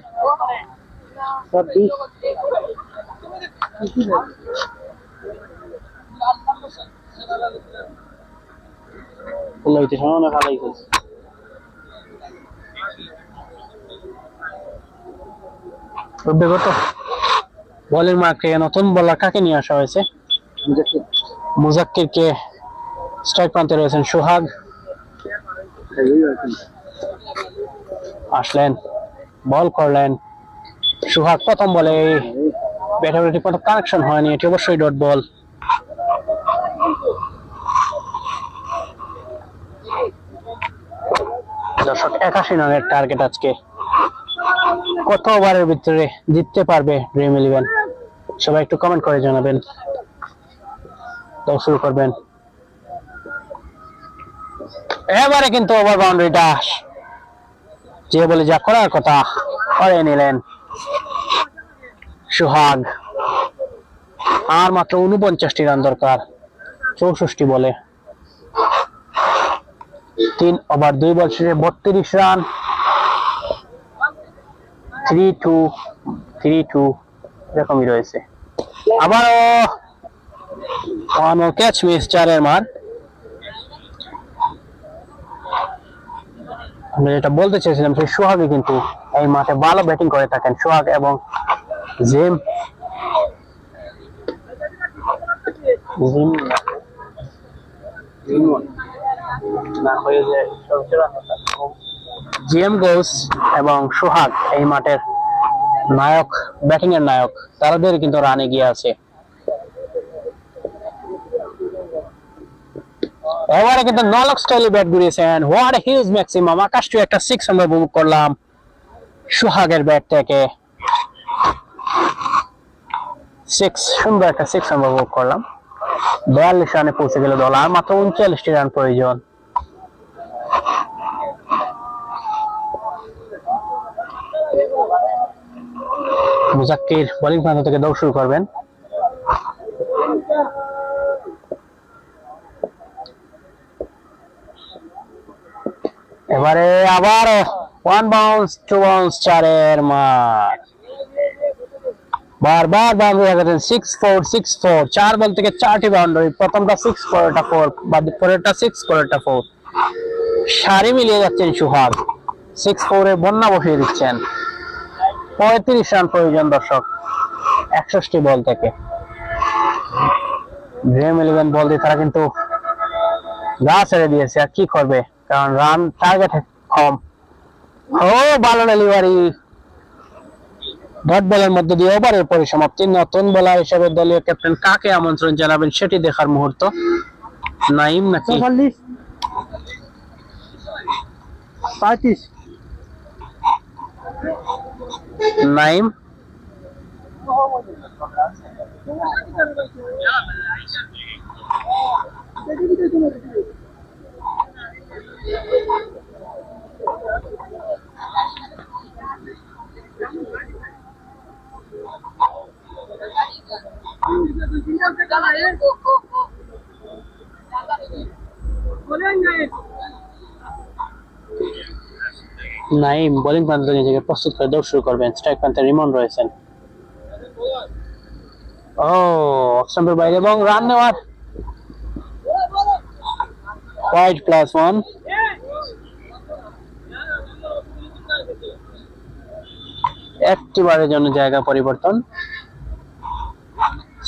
লইতে সামনে ভালোই খেলছে। বিগত বলের মার্কে নতুন বলার কাকে নিয়ে আসা হয়েছে? মুজাক্কিরকে। স্ট্রাইক প্রান্তে রয়েছেন সোহাগ। আসলেন, বল করলেন সোহাগ। প্রথম বলে ব্যাটারে ঠিক মতো কানেকশন হয়নি, এটি অবশ্যই ডট বল। দর্শক 81 রানের টার্গেট আজকে। কত ওভারের ভিতরে জিততে পারবে ড্রিম ইলেভেন? সবাই একটু কমেন্ট করে জানাবেন। তো শুরু করবেন। এবারে কিন্তু ওভার বাউন্ডারিটা যে বলে যা করার কথা করে নিলেন সোহাগ। আর মাত্র 49টি রান দরকার 64 বলে। 3 ওভার 2 বল শেষে 32 রান। 3-2 এরকমই রয়েছে। আবারও ক্যাচ মিস, 4 মার। আমি যেটা বলতে চেয়েছিলাম সেই সোহাগই কিন্তু এই মাঠে ভালো ব্যাটিং করে থাকেন, সোহাগ এবং জিম গোস এবং সোহাগ এই মাঠের নায়ক, ব্যাটিং এর নায়ক। তাদের কিন্তু রান এগিয়ে আছে। এবারে কিন্তু নলক স্টাইলে ব্যাট ঘুরিয়েছেন। What a huge maximum. আকাশটি একটা 6 আমরা উপভোগ করলাম সোহাগের ব্যাট থেকে। 6 সুন্দর একটা 6 আমরা উপভোগ করলাম। 42 রানে পৌঁছে গেল দল। আর মাত্র 39টি রান প্রয়োজন। মুজাক্কির বোলিং প্রান্ত থেকে দৌড় শুরু করবেন। এবারে আবার 1 বাউন্স 2 বাউন্স 4 মার। বারবার বাউন্ডারি লাগাতেন। 6-4 4 বল থেকে 4টি বাউন্ডারি। প্রথমটা 6, পরেরটা 4, পরেরটা 6, পরেরটা 4। সারি মিলিয়ে যাচ্ছেন সোহাগ। 6-4 এ বন্যা বসিয়ে দিচ্ছেন। 35 রান প্রয়োজন দর্শক 61 বল থেকে। ড্রিম ইলেভেন বল দিয়ে তারা কিন্তু গা ছেড়ে দিয়েছে। আর কি করবে, কারণ রান টার্গেট কম। ও ভালো ডেলিভারি। ডট বলের মধ্যে দিয়ে ওভারের পরিসমাপ্তি। নতুন বোলার হিসেবে দলীয় ক্যাপ্টেন কাকে আমন্ত্রণ জানাবেন সেটি দেখার মুহূর্ত। নাইম নাকি 35 নাইম? নাইম বোলিং প্রান্ত থেকে নিজেকে প্রস্তুত করে দৌড় শুরু করবেন। স্ট্রাইক প্রান্তে রিমন রয়েছেন। ও স্টাম্পের বাইরে এবং রান নেওয়ার ওয়াইড +1। একটি বারের জন্য জায়গা পরিবর্তন।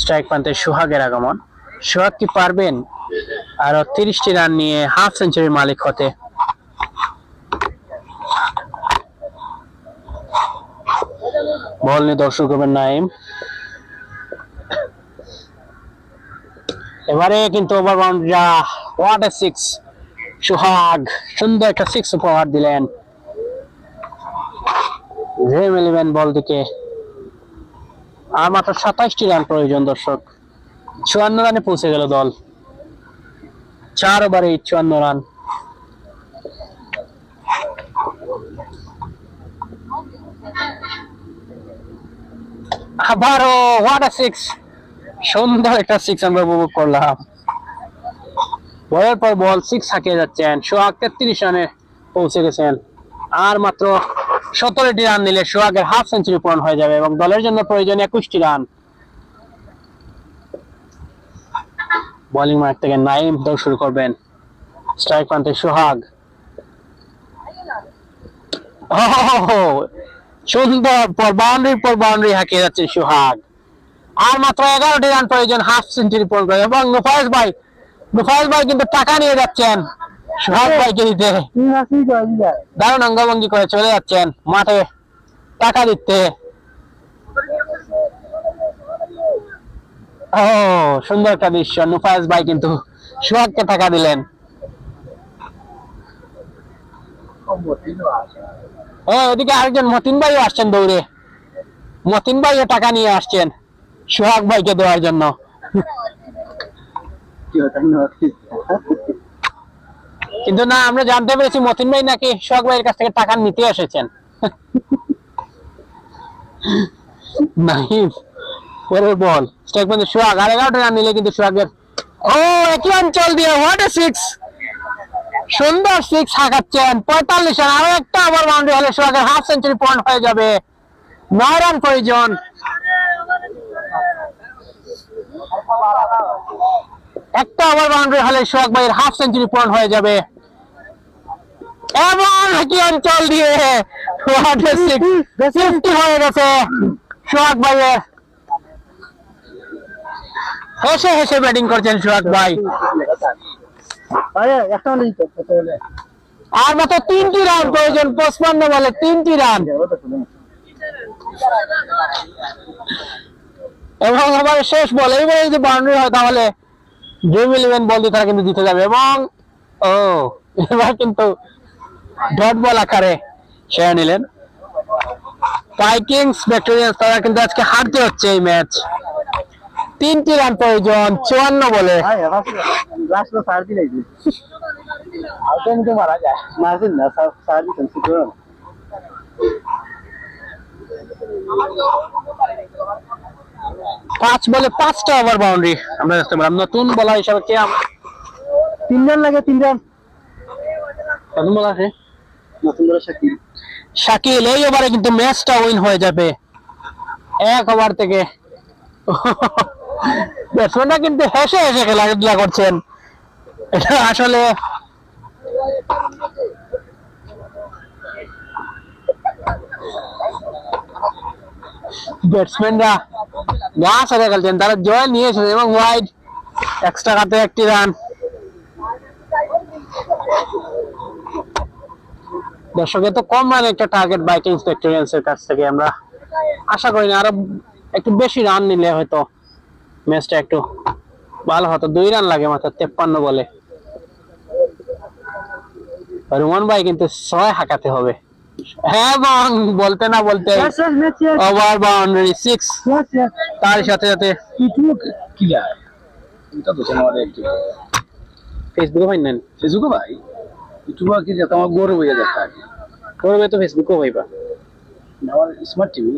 স্ট্রাইক প্রান্তে সোহাগের আগমন। সোহাগ কি পারবেন আরো 30টি রান নিয়ে হাফ সেঞ্চুরির মালিক হতে? বল নিয়ে দর্শক করবেন নাইম। এবারে কিন্তু ওভার বাউন্ডারি। What a 6। সোহাগ সুন্দর একটা 6 উপহার দিলেন ড্রিম ইলেভেন বল দিকে। আর মাত্র 27টি রান প্রয়োজন দর্শক। 54 রানে পৌঁছে গেল দল। 4 ওভারে 54 রান। আবারও হোয়াট এ 6। সুন্দর একটা 6 আমরা উপভোগ করলাম। বলের পর বল 6 হাঁকিয়ে যাচ্ছেন। সোহাগ 33 রানে পৌঁছে গেছেন। আর মাত্র 17টি রান নিলে সোহাগের হাফ সেঞ্চুরি পূরণ হয়ে যাবে এবং দলের জন্য প্রয়োজন 21টি রান। বোলিং মার্ক থেকে নাইম দৌড় শুরু করবেন। স্ট্রাইক প্রান্তে সোহাগ। সুন্দর পর বাউন্ডারি হাঁকিয়ে যাচ্ছে সোহাগ। আর মাত্র 11টি রান প্রয়োজন হাফ সেঞ্চুরি পূরণ করে, এবং নুফায়েজ ভাই কিন্তু টাকা নিয়ে যাচ্ছেন সোহাগ ভাইকে দিতে। দারুণ অঙ্গভঙ্গি করে চলে যাচ্ছেন মাঠে টাকা দিতে। ও সুন্দর একটা দৃশ্য, নুফায়েজ ভাই কিন্তু সোহাগকে টাকা দিলেন। এদিকে আরেকজন মতিন ভাইও আসছেন দৌড়ে, মতিন ভাইও টাকা নিয়ে আসছেন সোহাগ ভাইকে দেওয়ার জন্য। কিন্তু না, আমরা জানতে পেরেছি মতিন ভাই নাকি সোহাগ ভাইয়ের কাছ থেকে টাকা নিতে এসেছেন। নাহিম পরের বল, স্ট্রাইক পয়েন্টে সোহাগ। আর 11টা রান নিলে কিন্তু সোহাগের একই অঞ্চল দিয়ে হোয়াট এ সিক্স, সুন্দর সিক্স হাঁকাচ্ছেন। 45 রান, আরো একটা ওভার বাউন্ডারি হলে সোহাগের হাফ সেঞ্চুরি পয়েন্ট হয়ে যাবে। 9 রান প্রয়োজন। একটা ওভার বাউন্ডারি হলে সোহাগ ভাইয়ের হাফ সেঞ্চুরি পয়েন্ট হয়ে যাবে। এবং একই অঞ্চল দিয়ে হোয়াট এ সিক্স, 50 হয়ে গেছে সোহাগ ভাইয়ের। হেসে হেসে ব্যাটিং করছেন সোহাগ ভাই। আর মাত্র 3টি রান প্রয়োজন, 55 বলে 3টি রান। এবং আবার শেষ বল, এইবারে যদি বাউন্ডারি হয় তাহলে ড্রিম 11 বল দিয়ে তারা কিন্তু জিতে যাবে। এবং এবার কিন্তু ডট বল আকারে সেরে নিলেন ভাইকিংস ভিক্টোরিয়ান্স। তারা কিন্তু আজকে হারতে হচ্ছে এই ম্যাচ। 3টি রান প্রয়োজন 54 বলে। মারা যায় 5 বলে 5টা ওভার বাউন্ডারি আমরা দেখতে পেলাম। নতুন বলার হিসাবে কে 3 রান লাগে, 3 রান। নতুন বলার আছে নতুন বলার শাকিল। এই ওভারে কিন্তু ম্যাচটা উইন হয়ে যাবে। 1 ওভার থেকে ব্যাটসম্যানরা কিন্তু হেসে হেসে খেলাধুলা করছেন। এটা আসলে ব্যাটসম্যানরা গা সাজা খেলছেন, তারা জয় নিয়েছেন এবং ওয়াইড এক্সট্রা কাটে 1টি রান। দর্শক এত কম রান একটা টার্গেট ভাইকিংস ভিক্টোরিয়ান্স এর কাছ থেকে আমরা আশা করি না। আরো একটু বেশি রান নিলে হয়তো ম্যাচটা একটু ভালো হতো। 2 রান লাগে মাত্র 53 বলে। রোমান ভাই কিন্তু 6 হাঁকাতে হবে। হ্যাঁ, এবং বলতে না বলতে ওভার বাউন্ডারি 6। তার সাথে সাথে ফেসবুকে ভাই নেন, ফেসবুকে ভাই ইউটিউবে কি যেত আমার গরু হয়ে যাচ্ছে। করবে তো ফেসবুকেও ভাইবা, আমার স্মার্ট টিভি।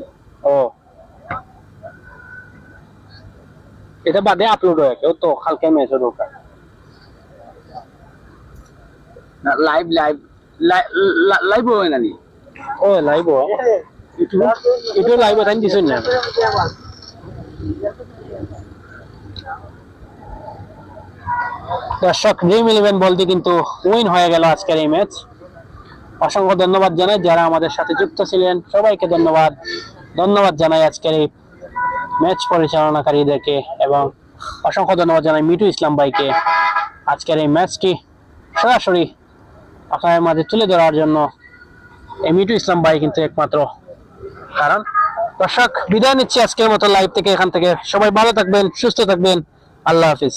এটা বাদে আপলোড হয়ে কেউ তো কালকে ম্যাচে ঢোকা না, লাইভ হয় না নি? লাইভ ইউটিউব লাইভ তাই দিছেন না। দর্শক ড্রিম 11 বলতে কিন্তু উইন হয়ে গেল আজকের এই ম্যাচ। অসংখ্য ধন্যবাদ জানাই যারা আমাদের সাথে যুক্ত ছিলেন, সবাইকে ধন্যবাদ জানাই আজকের এই ম্যাচ পরিচালনাকারীদেরকে, এবং অসংখ্য ধন্যবাদ জানাই মিটু ইসলাম ভাইকে আজকের এই ম্যাচটি সরাসরি আপনাদের মাঝে তুলে ধরার জন্য। এই মিটু ইসলাম ভাই কিন্তু একমাত্র কারণ। দর্শক বিদায় নিচ্ছি আজকের মতো লাইভ থেকে, এখান থেকে। সবাই ভালো থাকবেন, সুস্থ থাকবেন। আল্লাহ হাফিজ।